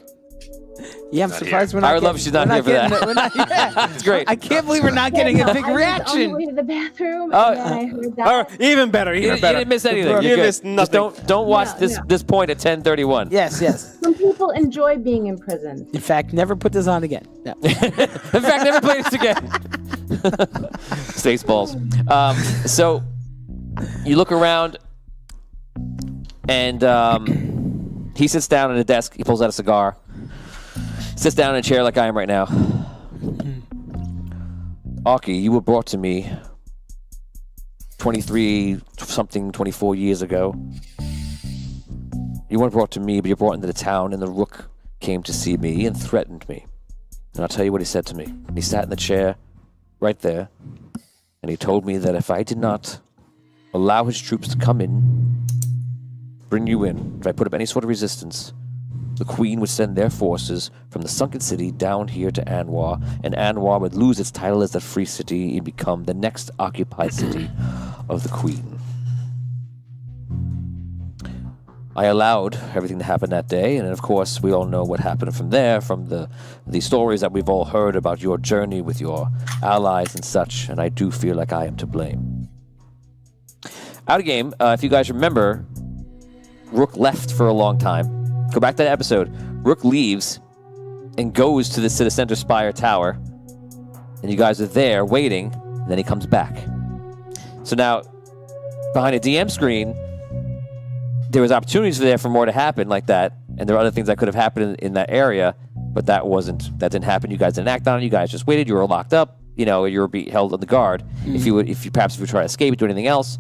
Yeah, I'm surprised we're not. I would love she's not here for that. It's great. I can't believe we're not getting a big I was on the reaction. way to the bathroom, Oh, and then I heard that. Oh, even better. You Even better. didn't miss anything. You You're good. missed nothing. Just don't watch No, no. this point at 10:31. Yes, yes. Some people enjoy being imprisoned. In fact, never put this on again. No. In fact, never play this again. Spaceballs. So you look around, and he sits down at a desk. He pulls out a cigar. Sits down in a chair like I am right now. Aki, you were brought to me 24 years ago. You weren't brought to me, but you brought into the town, and the Rook came to see me and threatened me. And I'll tell you what he said to me. He sat in the chair right there, and he told me that if I did not allow his troops to come in, bring you in, if I put up any sort of resistance, the Queen would send their forces from the sunken city down here to Anwar, and Anwar would lose its title as the free city and become the next occupied city of the Queen. I allowed everything to happen that day, and of course we all know what happened from there, from the stories that we've all heard about your journey with your allies and such, and I do feel like I am to blame. Out of game, if you guys remember, Rook left for a long time. Go back to that episode. Rook leaves and goes to the Center Spire Tower, and you guys are there waiting, and then he comes back. So now, behind a DM screen, there was opportunities there for more to happen like that, and there were other things that could have happened in that area, but that didn't happen. You guys didn't act on it. You guys just waited. You were locked up. You were held on the guard. If you try to escape, do anything else,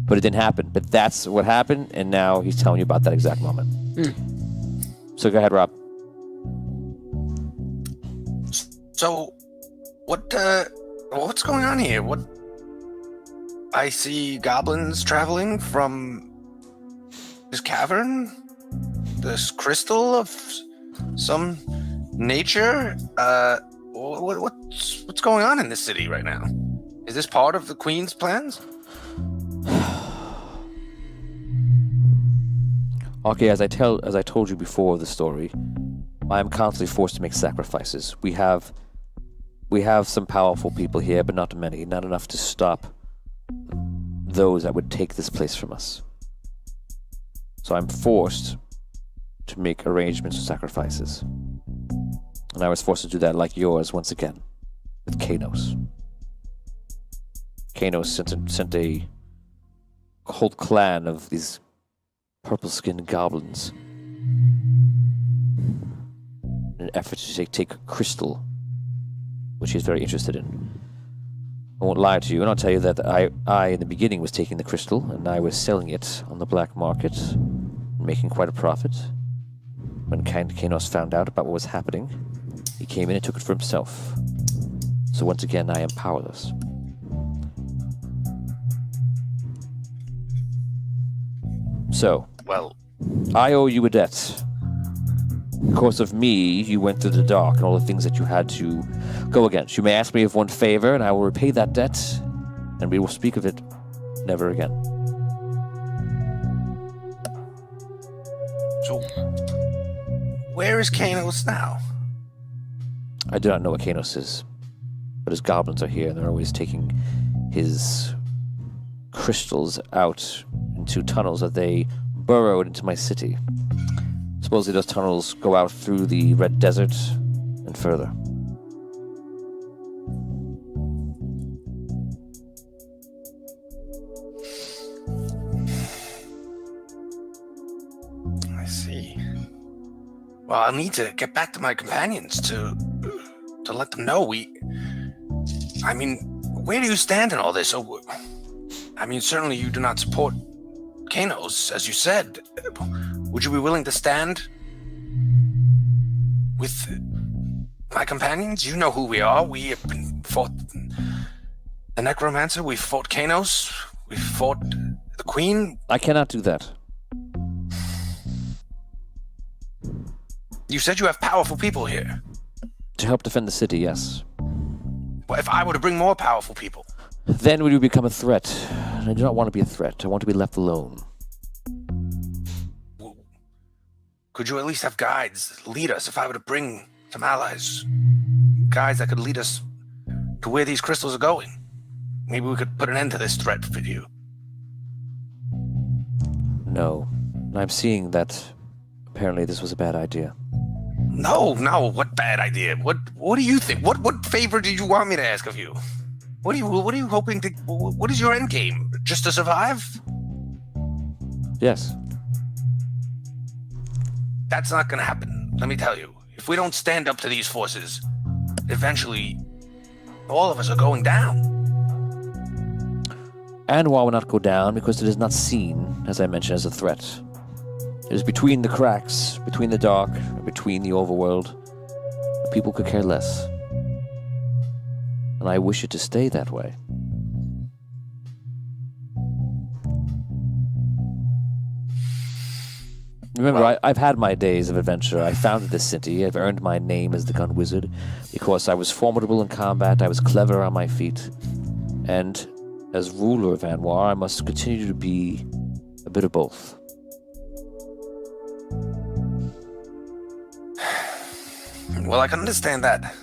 but it didn't happen. But that's what happened, and now he's telling you about that exact moment. So go ahead, Rob. So, what's going on here? I see goblins traveling from this cavern, this crystal of some nature. What's going on in this city right now? Is this part of the Queen's plans? Okay, as I told you before the story, I am constantly forced to make sacrifices. We have some powerful people here, but not many, not enough to stop those that would take this place from us. So I'm forced to make arrangements for sacrifices. And I was forced to do that like yours once again, with Kanos. Kanos sent a whole clan of these purple-skinned goblins in an effort to take a crystal, which he's very interested in. I won't lie to you, and I'll tell you that I in the beginning was taking the crystal, and I was selling it on the black market, making quite a profit. When Kanos found out about what was happening, he came in and took it for himself. So once again, I am powerless. So, Well, I owe you a debt. Because of me, you went through the dark and all the things that you had to go against. You may ask me of one favor, and I will repay that debt, and we will speak of it never again. so where is Kanos now? I do not know what Kanos is, but his goblins are here, and they're always taking his crystals out into tunnels that they burrowed into my city. Supposedly those tunnels go out through the Red Desert and further. I see. Well, I'll need to get back to my companions to let them know I mean, where do you stand in all this? I mean, certainly you do not support Kanos, as you said. Would you be willing to stand with my companions? You know who we are. We have fought the Necromancer. We've fought Kanos. We've fought the Queen. I cannot do that. You said you have powerful people here. To help defend the city, yes. What if I were to bring more powerful people? Then would you become a threat? And I do not want to be a threat. I want to be left alone. Could you at least have guides lead us if I were to bring some allies? Guides that could lead us to where these crystals are going. Maybe we could put an end to this threat for you. No. And I'm seeing that apparently this was a bad idea. No, what bad idea? What do you think? What favor do you want me to ask of you? What are you hoping to what is your end game? Just to survive? Yes. That's not gonna happen, let me tell you. If we don't stand up to these forces, eventually all of us are going down. And why will not go down? Because it is not seen, as I mentioned, as a threat. It is between the cracks, between the dark, and between the overworld. People could care less. And I wish it to stay that way. Remember, I've had my days of adventure. I founded this city. I've earned my name as the Gun Wizard because I was formidable in combat. I was clever on my feet. And as ruler of Anwar, I must continue to be a bit of both. Well, I can understand that.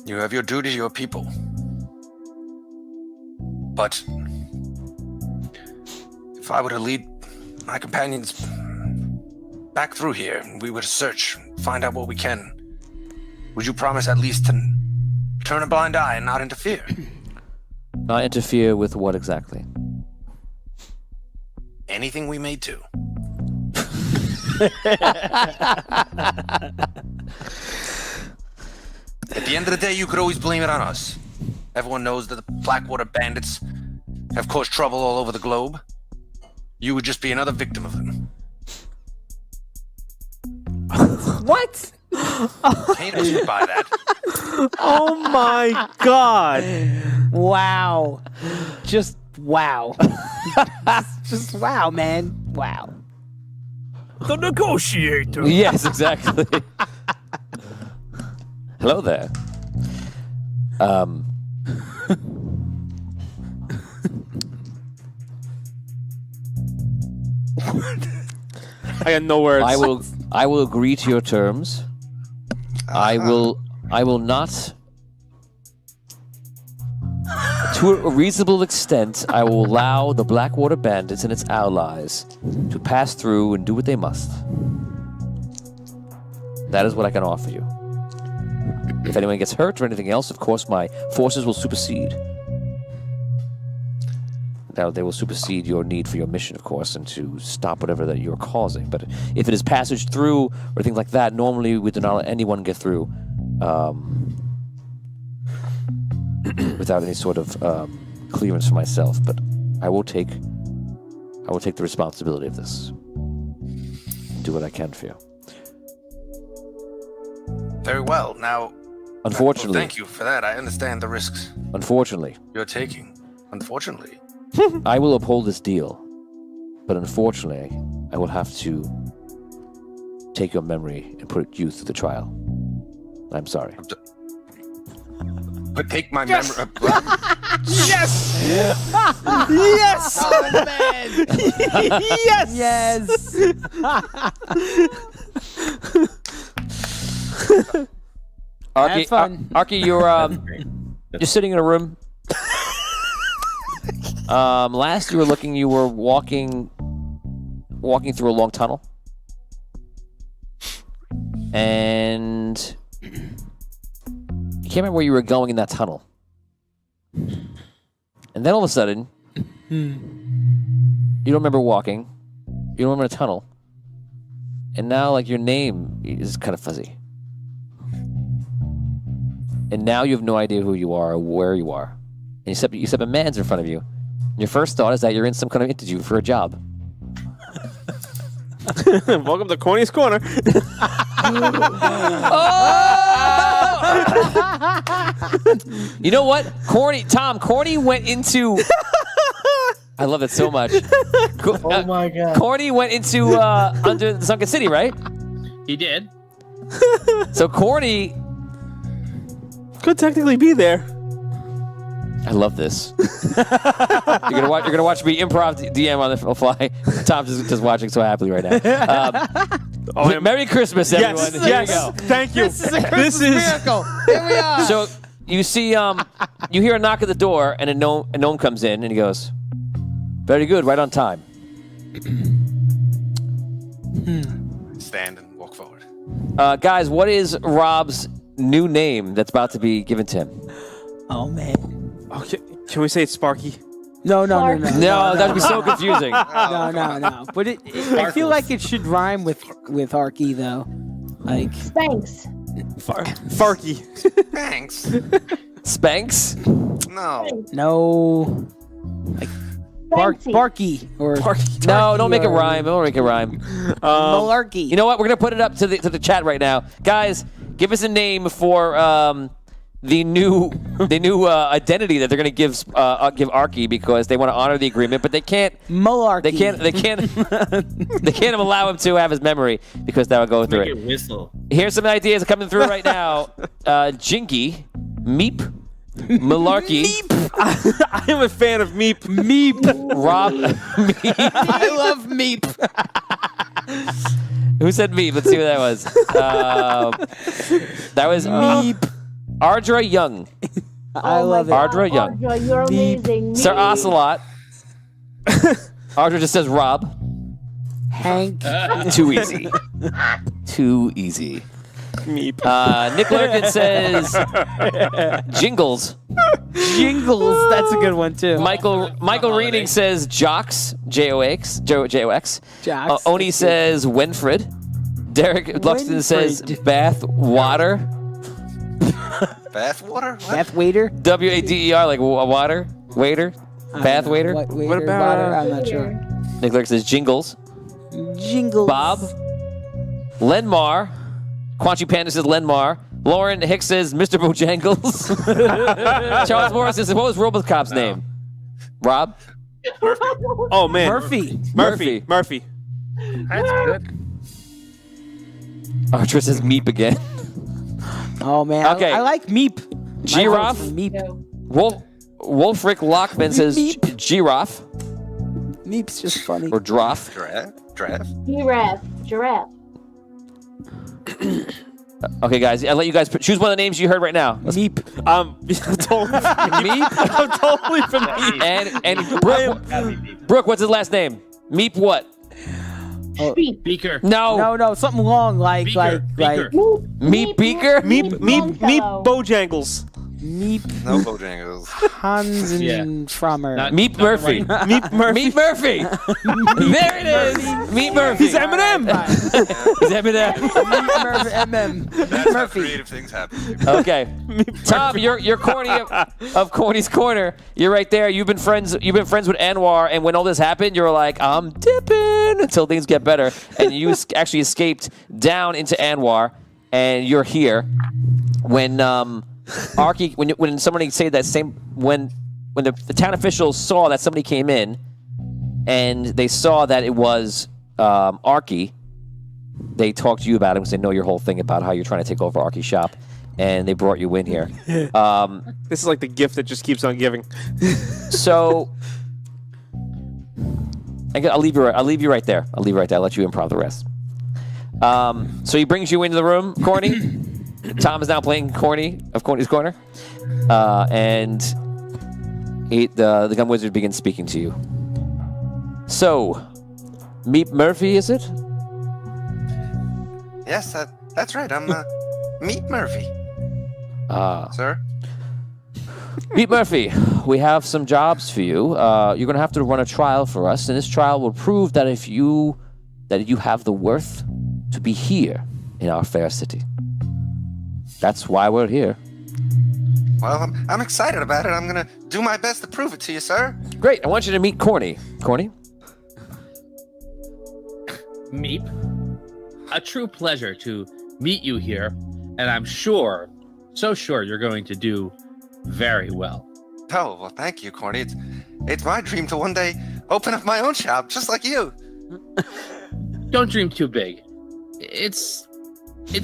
You have your duty to your people. But if I were to lead my companions back through here, and we were to search, find out what we can, would you promise at least to turn a blind eye and not interfere? Not interfere with what exactly? Anything we may do. At the end of the day, you could always blame it on us. Everyone knows that the Blackwater bandits have caused trouble all over the globe. You would just be another victim of them. What? Kanos would buy that. Oh my god. Wow. Just wow. Just wow, man. Wow. The negotiator. Yes, exactly. Hello there. I had no words. I will agree to your terms. I will not, to a reasonable extent, I will allow the Blackwater bandits and its allies to pass through and do what they must. That is what I can offer you. If anyone gets hurt or anything else, of course my forces will supersede. Now, they will supersede your need for your mission, of course, and to stop whatever that you're causing. But if it is passage through or things like that, normally we do not let anyone get through without any sort of clearance for myself. But I will take the responsibility of this. Do what I can for you. Very well. Now, Unfortunately, thank you for that. I understand the risks unfortunately, you're taking. Unfortunately. I will uphold this deal, but unfortunately, I will have to take your memory and put you through the trial. I'm sorry. But take my memory. Yes! Yes! Oh, man. Yes! Yes! Arky, fun. Arky, you're sitting in a room. Last you were looking, you were walking through a long tunnel, and you can't remember where you were going in that tunnel. And then all of a sudden, you don't remember walking, you don't remember the tunnel, and now like your name is kind of fuzzy, and now you have no idea who you are or where you are, and you step a man's in front of you. Your first thought is that you're in some kind of interview for a job. Welcome to Corny's Corner. You know what? Corny went into. I love it so much. Oh my god. Corny went into under the Sunken City, right? He did. So Corny. Could technically be there. I love this. You're gonna watch me improv DM on the fly. Tom's just watching so happily right now. Merry Christmas, everyone. Here you go. Thank you. This is a Christmas miracle. Here we are. So you see, you hear a knock at the door, and a gnome comes in, and he goes, "Very good, right on time." Stand and walk forward. Guys, what is Rob's new name that's about to be given to him? Oh man. Okay. Can we say it's Sparky? No. No, that'd be so confusing. No. But I feel like it should rhyme with Arky though. Like Thanks. Farky. Thanks. Spanx? No. no. Fancy. Barky or No, don't make it rhyme. Don't make it rhyme. Malarkey. You know what? We're gonna put it up to the chat right now, guys. Give us a name for the new identity that they're gonna give Arky because they want to honor the agreement, but they can't. Malarkey. They can't allow him to have his memory because that would go through Make it. it whistle. Here's some ideas coming through right now. Jinky, Meep, Malarkey, I am a fan of Meep. Rob. Meep. I love Meep. Who said Meep? Let's see what that was. That was Meep. Ardra Young. I love it. Ardra Young. Ardra, you're amazing. Sir Ocelot. Ardra just says Rob. Hank. Too easy. Too easy. Meep. Nick Lurkin says Jingles. Jingles. That's a good one too. Michael Reening says Jocks. J-O-X. Jocks. Oni says Winfred. Derek Luxton says Bath Water. Bath water? What? Bath waiter. W-A-D-E-R, like water. Waiter. Bath waiter. What about, water? I'm not sure. Nick Lurkin says Jingles. Jingles. Bob. Lenmar. Quanchi Panda says Lenmar. Lauren Hicks says Mr. Bojangles. Charles Morris says, what was Robocop's name? Rob? Oh man. Murphy. Murphy. That's good. Archer says Meep again. Oh man. Okay. I like Meep. Giraffe. Meep. Wolfric Lockman says Meep. Giraffe. Meep's just funny. Or Droff. Giraffe? Giraffe. Okay, guys. I'll let you guys choose one of the names you heard right now. Meep. I'm totally from Meep. And Brooke, what's his last name? Meep what? Beep. Beaker. No. No, something long like Beaker. Meep Beaker? Meep Bojangles. Meep No Bojangles. Hans and Yeah. Frommer. Meep Murphy. Meep Murphy. Meep Murphy. There it is. Meep Murphy. He's Eminem. He's Eminem. Meep Murphy. MM. That's how Murphy. creative things happen. Okay, Tom, you're corny of Corny's Corner. You're right there. You've been friends with Anwar, and when all this happened, you were like, I'm dipping until things get better, and you actually escaped down into Anwar, and you're here when Arky, when somebody said that same when the town officials saw that somebody came in, and they saw that it was Arky. They talked to you about it because they know your whole thing about how you're trying to take over Arky's shop, and they brought you in here. This is like the gift that just keeps on giving. So I'll leave you right there. I'll let you improv the rest. So he brings you into the room, Corny. Tom is now playing Corny of Corny's Corner, and the Gun Wizard begins speaking to you. So, Meep Murphy, is it? Yes, that's right. I'm Meep Murphy. Sir? Meep Murphy, we have some jobs for you. You're going to have to run a trial for us, and this trial will prove that you have the worth to be here in our fair city. That's why we're here. Well, I'm excited about it. I'm gonna do my best to prove it to you, sir. Great. I want you to meet Corny. Corny? Meep, a true pleasure to meet you here, and I'm sure, so sure, you're going to do very well. Oh, well, thank you, Corny. It's my dream to one day open up my own shop, just like you. Don't dream too big. It's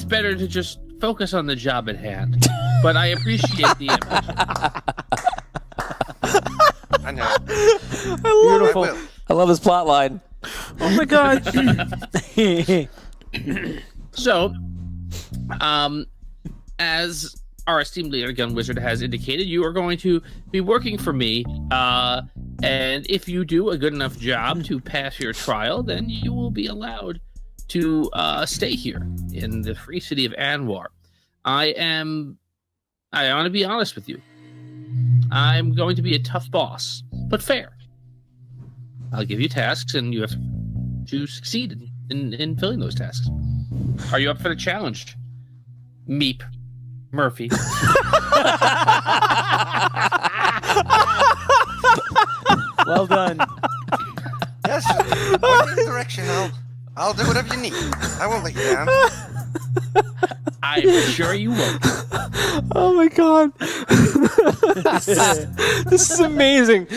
better to just focus on the job at hand. But I appreciate the image. I know. Beautiful. I will. I love this plot line. Oh my god. So, as our esteemed leader, Gun Wizard, has indicated, you are going to be working for me. And if you do a good enough job to pass your trial, then you will be allowed to stay here in the free city of Anwar. I want to be honest with you. I'm going to be a tough boss, but fair. I'll give you tasks, and you have to succeed in filling those tasks. Are you up for the challenge? Meep. Murphy. Well done. Yes, point me in the direction. I'll do whatever you need. I won't let you down. I'm sure you won't. Oh my god. This is amazing.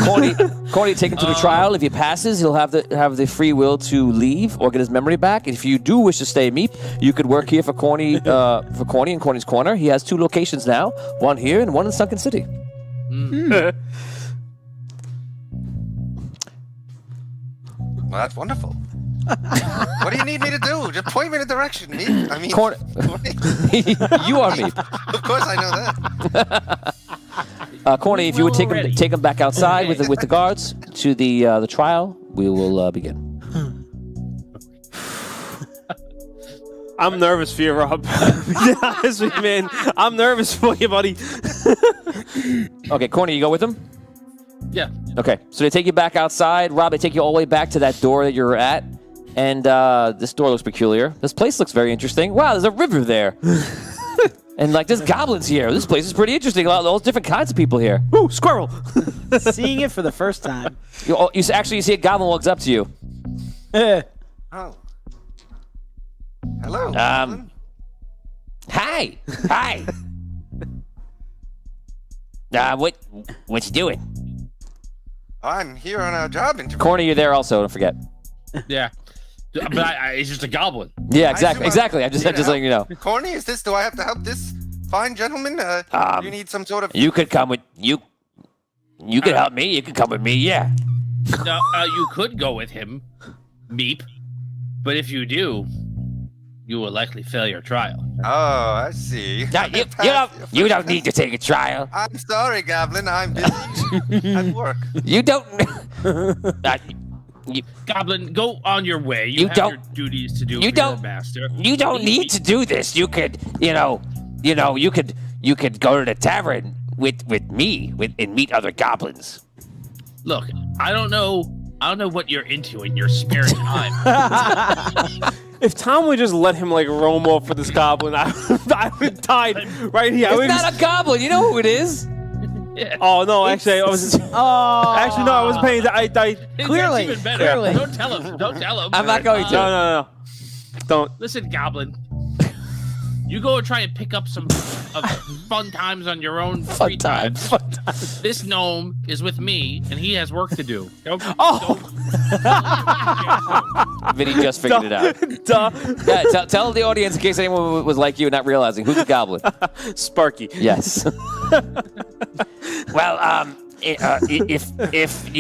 Corny, take him to the trial. If he passes, he'll have the free will to leave or get his memory back. If you do wish to stay Meep, you could work here for Corny in Corny's Corner. He has 2 locations now, one here and one in Sunken City. Well, that's wonderful. What do you need me to do? Just point me in the direction. Corny. You are Meep. Of course I know that. Corny, if you would take him back outside with the guards to the trial, we will begin. I'm nervous for you, Rob. Be honest with you, man. I'm nervous for you, buddy. Okay, Corny, you go with him? Yeah. Okay, so they take you back outside. Rob, they take you all the way back to that door that you're at. And this door looks peculiar. This place looks very interesting. Wow, there's a river there. And there's goblins here. This place is pretty interesting. All different kinds of people here. Ooh, squirrel. Seeing it for the first time. You see a goblin walks up to you. Oh. Hello. Hi. What you doing? I'm here on a job interview. Corny, you're there also. Don't forget. Yeah. But it's just a goblin. Yeah, exactly. I'm just letting you know. Corny, do I have to help this fine gentleman? Do you need some sort of... You could come with you. You could help me. You could come with me. Yeah. No, you could go with him, Meep. But if you do, you will likely fail your trial. Oh, I see. You don't need to take a trial. I'm sorry, Goblin. I'm busy at work. You don't. Goblin, go on your way. You have your duties to do for your master. You don't need to do this. You could, you could go to the tavern with me and meet other goblins. Look, I don't know what you're into in your spare time. If Tom would just let him roam off with this goblin, I would have died right here. It's not a goblin. You know who it is. Yeah. Oh no! Actually, I was. Actually, no, I wasn't paying. I Clearly. Even better. Clearly. Don't tell him. Don't tell him. I'm not going to. No. Don't. Listen, Goblin. You go and try and pick up some fun times on your own free time. Fun times. This gnome is with me, and he has work to do. Vinny just figured it out. Duh. Yeah, tell the audience in case anyone was like you, not realizing who's the goblin. Sparky. Yes. Well, if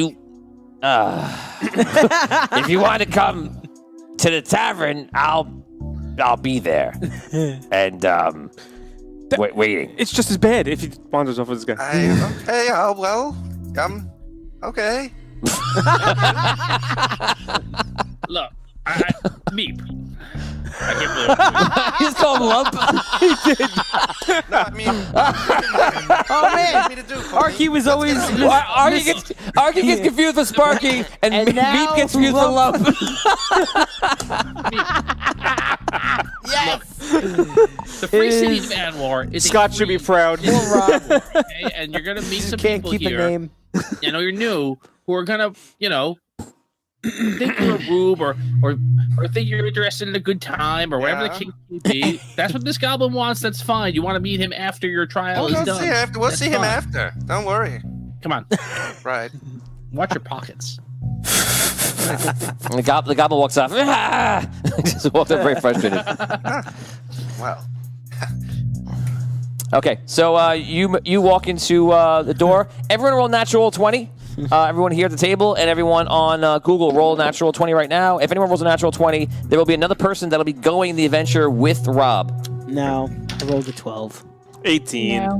you want to come to the tavern, I'll be there. And waiting. It's just as bad if he wanders off with this guy. Okay. Okay. Look, Meep. I can't believe it. He's called Lump. No, I mean, Oh man. me to do, Corny? Arky was always Arky gets confused with Sparky, and now Meep gets confused with Lump. Yes. The free city of Anwar is Scott should be proud. okay? And you're gonna meet some Can't people keep here. a name. You're new, who are gonna, think you're a rube or think you're interested in a good time or whatever the case may be. That's what this goblin wants. That's fine. You want to meet him after your trial is done. We'll see him after. Don't worry. Come on. Right. Watch your pockets. The goblin walks off. Just walked up very frustrated. Well. Okay, so you walk into the door. Everyone roll natural 20. Everyone here at the table and everyone on Google roll natural 20 right now. If anyone rolls a natural 20, there will be another person that'll be going the adventure with Rob. No, I rolled a 12. 18. No.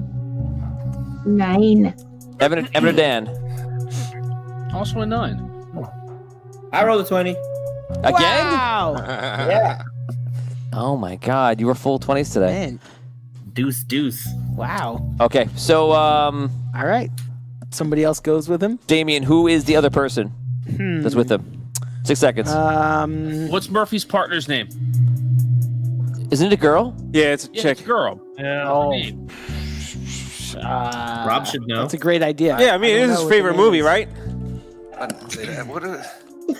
9. Evan or Dan? Also a 9. I rolled a 20. Again? Wow! Yeah. Oh my God, you were full 20s today. Man, Deuce. wow. Okay, so All right. Somebody else goes with him? Damien, who is the other person that's with him? 6 seconds. What's Murphy's partner's name? Isn't it a girl? Yeah, it's a Yeah, chick. it's a girl. Oh. Name. Rob should know. That's a great idea. Yeah, I mean, it don't is know his what the favorite name movie, is. right?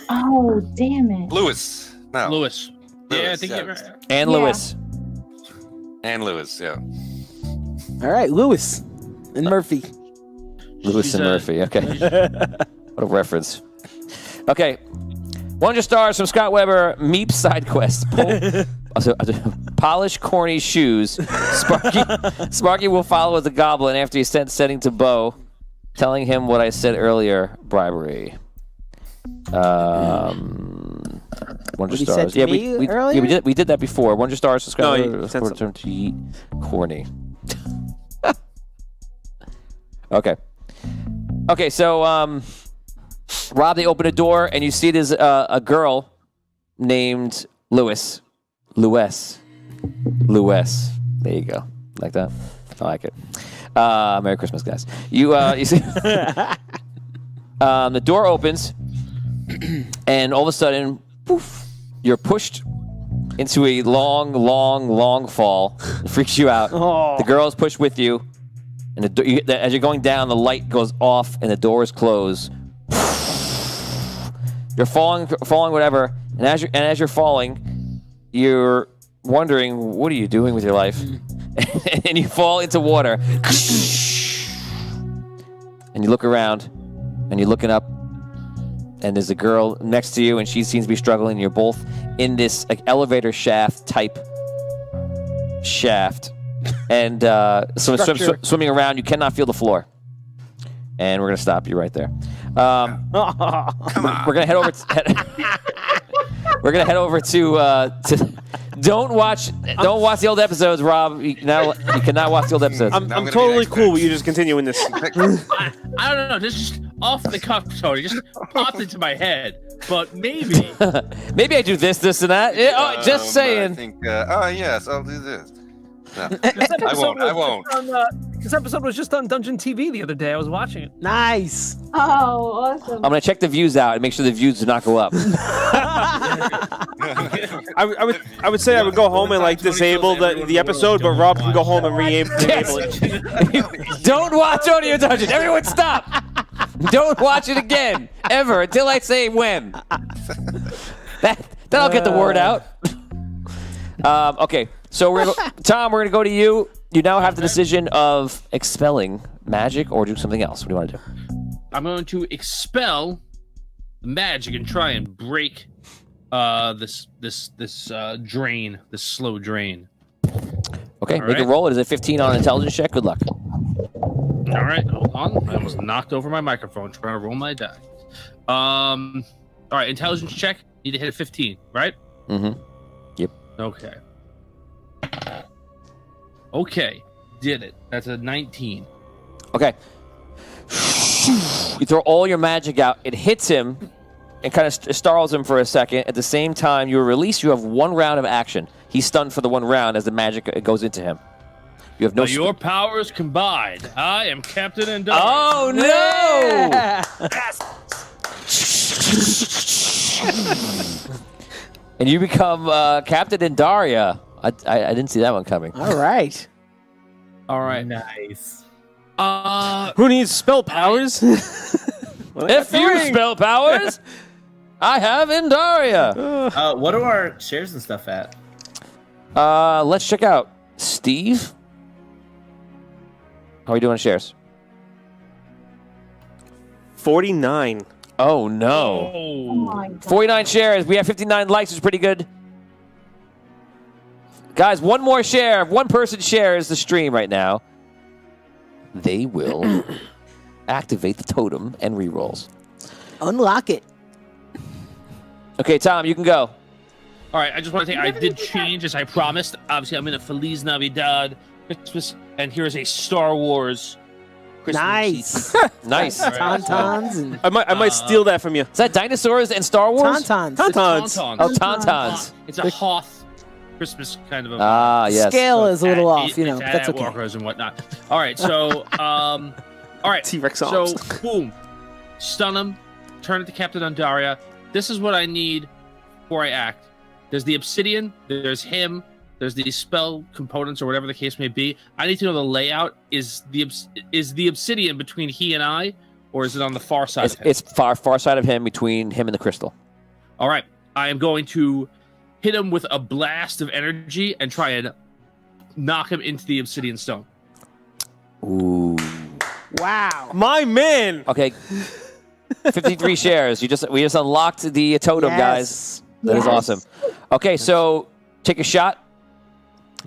Oh, damn it. Lewis. No. Lewis. Yeah, I Lewis, think yeah. you're right. And Yeah. Lewis. And Lewis, yeah. All right, Lewis and Murphy. Lewis She's and a- Murphy. Okay. What a reference. Okay. 100 stars from Scott Weber. Meep side quest. Polish corny shoes. Sparky will follow the goblin after he's sending to Bo, telling him what I said earlier. Bribery. 100 What he stars. said to me earlier? we did that before. 100 stars from Scott No, Weber. you said Return to eat corny. Okay. Okay, so Rob, they open a door and you see there's a girl named Lewis. There you go. Like that? I like it. Merry Christmas, guys. You see the door opens and all of a sudden, poof, you're pushed into a long fall. It freaks you out. Oh. The girl is pushed with you. And as you're going down, the light goes off and the doors close. You're falling, whatever. And as you're falling, you're wondering, what are you doing with your life? And you fall into water. And you look around, and you're looking up, and there's a girl next to you, and she seems to be struggling. You're both in this like elevator shaft type shaft. And swimming around, you cannot feel the floor. And we're gonna stop you right there. Come on. We're gonna head over. We're gonna head over to. Don't watch the old episodes, Rob. You cannot watch the old episodes. I'm gonna be totally next cool time. with you just continuing this. I don't know. This is just off the cuff, Tony. Just popped into my head. But maybe. Maybe I do this, and that. Yeah, just I saying. think, yes, I'll do this. No, I won't. This episode was just on Dungeon TV the other day. I was watching it. Nice. Oh, awesome. I'm gonna check the views out and make sure the views do not go up. I would say I would go home and like disable the episode, but Rob can go home and re-enable it. Don't watch Audio Dungeon. Everyone, stop. Don't watch it again ever until I say when. That'll get the word out. Okay, so Tom, we're gonna go to you. You now have the decision of expelling magic or do something else. What do you want to do? I'm going to expel magic and try and break this drain, this slow drain. Okay, All make a right. roll. It is a 15 on an intelligence check. Good luck. All right, hold on. I almost knocked over my microphone trying to roll my die. All right, intelligence check. Need to hit a 15, right? Mm-hmm. Yep. Okay. Okay, did it. That's a 19. Okay. You throw all your magic out. It hits him and kind of startles him for a second. At the same time, you are released. You have 1 round of action. He's stunned for the 1 round as the magic goes into him. You have no. By your powers combined, I am Captain and Oh no! And you become Captain Indaria. I didn't see that one coming. All right. All right. Nice. Who needs spell powers? A few spell powers. I have Indaria. What are our shares and stuff at? Let's check out Steve. How are we doing on shares? 49. Oh no. Oh my God. 49 shares. We have 59 likes, which is pretty good. Guys, one more share. If one person shares the stream right now, they will activate the totem and rerolls. Unlock it. Okay, Tom, you can go. All right, I just want to say I did change as I promised. Obviously, I'm in a Feliz Navidad Christmas, and here is a Star Wars Christmas Nice. sequence. Nice. All right, so- Tauntauns and I might steal that from you. Is that dinosaurs and Star Wars? tauntauns. It's Tauntauns. Oh, Tauntauns. It's a Hoth Christmas kind of a. Ah, yes. Scale is a little at- off, you know. it's But that's at okay. Walkers and whatnot. All right, so all right, T-Rex so arms. boom, stun him, turn it to Captain Andaria. This is what I need before I act. There's the obsidian. There's him. There's the spell components or whatever the case may be. I need to know the layout. Is the obsidian between he and I, or is it on the far side? of him? It's far side of him, between him and the crystal. All right, I am going to hit him with a blast of energy and try and knock him into the obsidian stone. Ooh. Wow. My man. Okay. 53 shares. We just unlocked the totem, guys. Yes. That is Yes. awesome. Okay, so take a shot,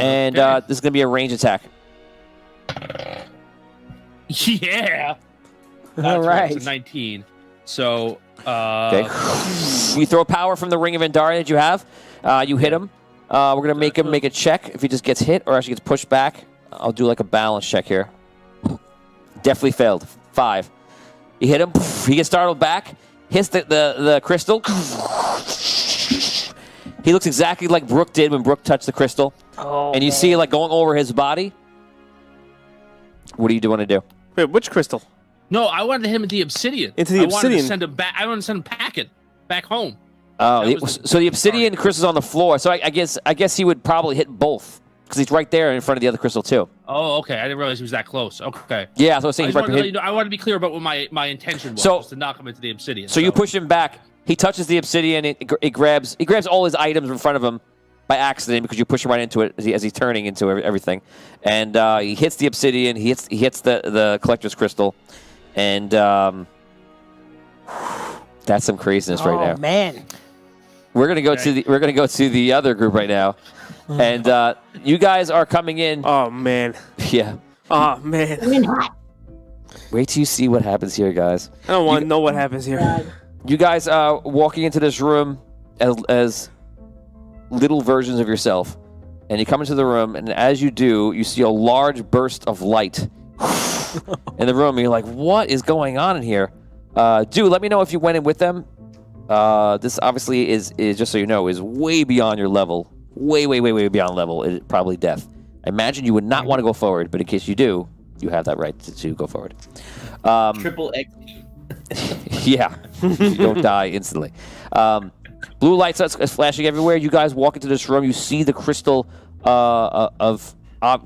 and Okay. this is gonna be a range attack. Yeah. All right. It's a 19. So, Okay. You throw power from the ring of Indaria that you have. You hit him. We're gonna make him make a check if he just gets hit or actually gets pushed back. I'll do like a balance check here. Definitely failed. 5. You hit him. He gets startled back. Hits the crystal. He looks exactly like Brooke did when Brooke touched the crystal. Oh, And you see it like going over his body. What do you want to do? Wait, which crystal? no, I wanted to hit him into the obsidian. Into the I wanted obsidian. to send him back. I wanted to send him packing back home. Oh, That was so the obsidian crystal's on the floor. So I guess he would probably hit both because he's right there in front of the other crystal too. Oh, okay. I didn't realize he was that close. Okay. Yeah, that's what I was I, saying. just He's right wanted to let behind- you know, I want to be clear about what my intention was, So- was to knock him into the obsidian. So you push him back. He touches the obsidian. It grabs all his items in front of him by accident because you push him right into it as he's turning into everything. And he hits the obsidian. He hits the collector's crystal, and that's some craziness right now. Oh, man. We're gonna go to the other group right now, and you guys are coming in. Oh man. Yeah. Oh man. I'm in hot. Wait till you see what happens here, guys. I don't want to know what happens here. God. You guys are walking into this room as little versions of yourself. And you come into the room, and as you do, you see a large burst of light in the room. And you're like, what is going on in here? Dude, let me know if you went in with them. This obviously is just so you know, is way beyond your level. Way beyond level. It probably death. I imagine you would not want to go forward, but in case you do, you have that right to go forward. Triple XP. Yeah, you don't die instantly. Blue lights are flashing everywhere. You guys walk into this room. You see the crystal of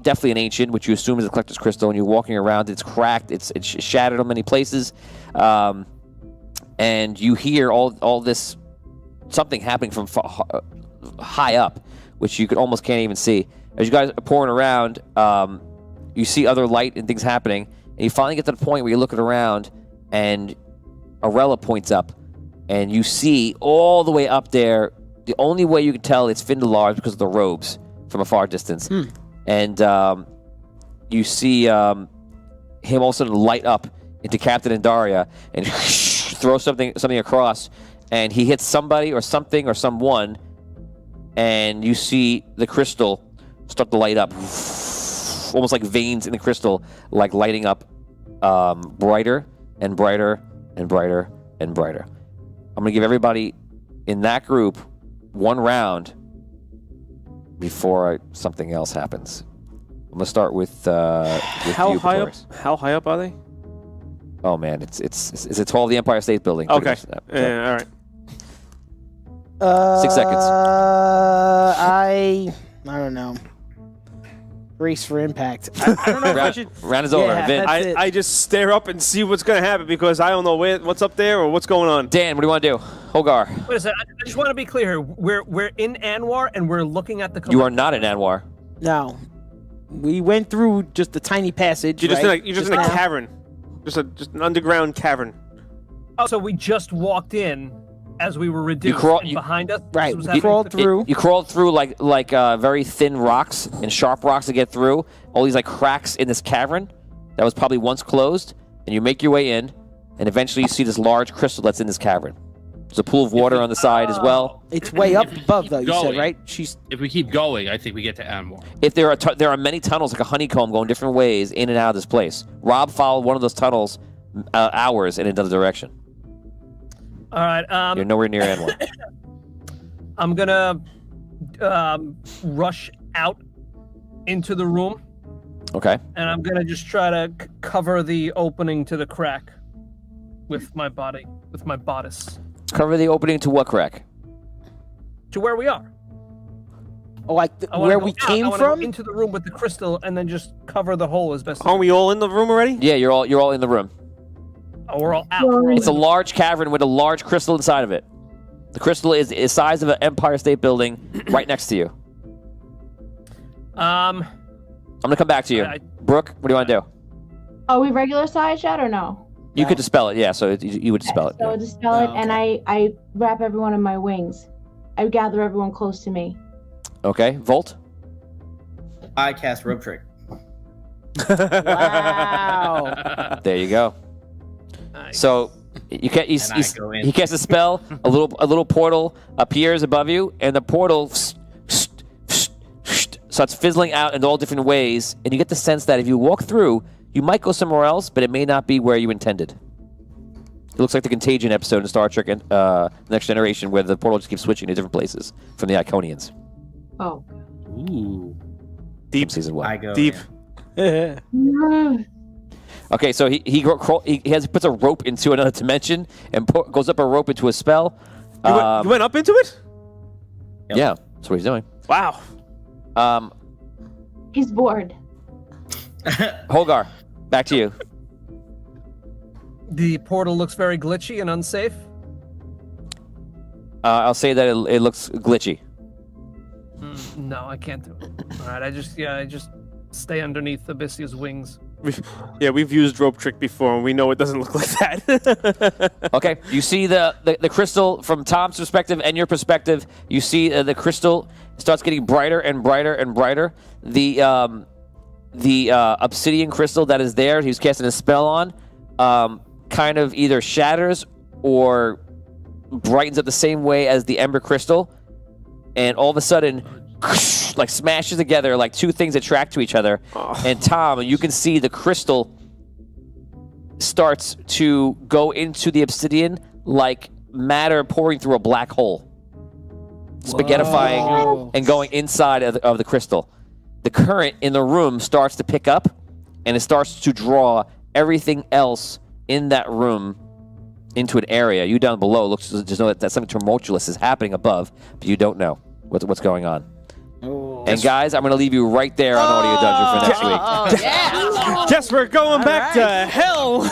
definitely an ancient, which you assume is a collector's crystal. And you're walking around. It's cracked. It's shattered in many places. And you hear all this something happening from high up, which you almost can't even see. As you guys are pouring around, you see other light and things happening. And you finally get to the point where you're looking around, and Arella points up, and you see all the way up there. The only way you can tell it's Findalar is because of the robes from a far distance. And you see him all of a sudden light up into Captain Andaria and throw something across, and he hits somebody or something or someone, and you see the crystal start to light up, almost like veins in the crystal, like lighting up brighter and brighter and brighter and brighter. I'm gonna give everybody in that group one round before something else happens. I'm gonna start with How you, high up? Boris. How high up are they? Oh man, it's 12 the Empire State Building. pretty Okay. much that. So, Yeah, all right. 6 seconds. I don't know. Brace for impact. I don't know if I should. Round is over. Yeah, Vin. that's it. I just stare up and see what's going to happen because I don't know what's up there or what's going on. Dan, what do you want to do? Holgar, Wait a second. I just want to be clear here. We're in Anwar and we're looking at the. you are not in Anwar. No. We went through just a tiny passage. You're just right? in a now. cavern, just an underground cavern. Oh, so we just walked in as we were reduced. And behind us. Right, was you happening crawled to- through. You crawled through like very thin rocks and sharp rocks to get through. All these like cracks in this cavern that was probably once closed, and you make your way in, and eventually you see this large crystal that's in this cavern. There's a pool of water on the side as well. It's way up above, though. You said, going. right? If we keep going, I think we get to Anwar. If there are many tunnels like a honeycomb going different ways in and out of this place. Rob followed one of those tunnels hours in another direction. All right. You're nowhere near Anwar. I'm gonna rush out into the room, Okay. and I'm gonna just try to cover the opening to the crack with my body, with my bodice, Cover the opening to what crack? to where we are. Oh, like I wanna where go we out. came I wanna go from? into the room with the crystal, and then just cover the hole as best. Aren't we all in the room already? Yeah, you're all in the room. Oh, we're all out. We're all It's a in. large cavern with a large crystal inside of it. The crystal is the size of an Empire State Building right next to you. I'm gonna come back to you. Brooke, what do you want to do? Are we regular size yet or no? You could dispel it, yeah. So you would dispel it. So yeah. dispel it, and I wrap everyone in my wings. I gather everyone close to me. Okay, Volt. I cast rope trick. Wow. There you go. So you can't. And I go in. He casts a spell. A little portal appears above you, and the portal starts fizzling out in all different ways. And you get the sense that if you walk through, you might go somewhere else, but it may not be where you intended. It looks like the Contagion episode in Star Trek Next Generation, where the portal just keeps switching to different places from the Iconians. Oh. Ooh. Deep season 1. I go Deep. in. Okay, so he puts a rope into another dimension and goes up a rope into a spell. You went up into it? Yep. Yeah, that's what he's doing. Wow. He's bored. Holgar, back to you. The portal looks very glitchy and unsafe. I'll say that it looks glitchy. No, I can't do it. All right, I just stay underneath Abyssia's wings. We've used rope trick before, and we know it doesn't look like that. Okay, you see the crystal from Tom's perspective and your perspective. You see the crystal starts getting brighter and brighter and brighter. The obsidian crystal that is there, he's casting a spell on, kind of either shatters or brightens up the same way as the ember crystal, and all of a sudden, like smashes together like two things attract to each other. And Tom, you can see the crystal starts to go into the obsidian like matter pouring through a black hole, spaghettifying and going inside of the crystal. The current in the room starts to pick up, and it starts to draw everything else in that room into an area. You down below just know that something tumultuous is happening above, but you don't know what's going on. And guys, I'm going to leave you right there on Audio Dungeon for next week. Guess we're going back to hell.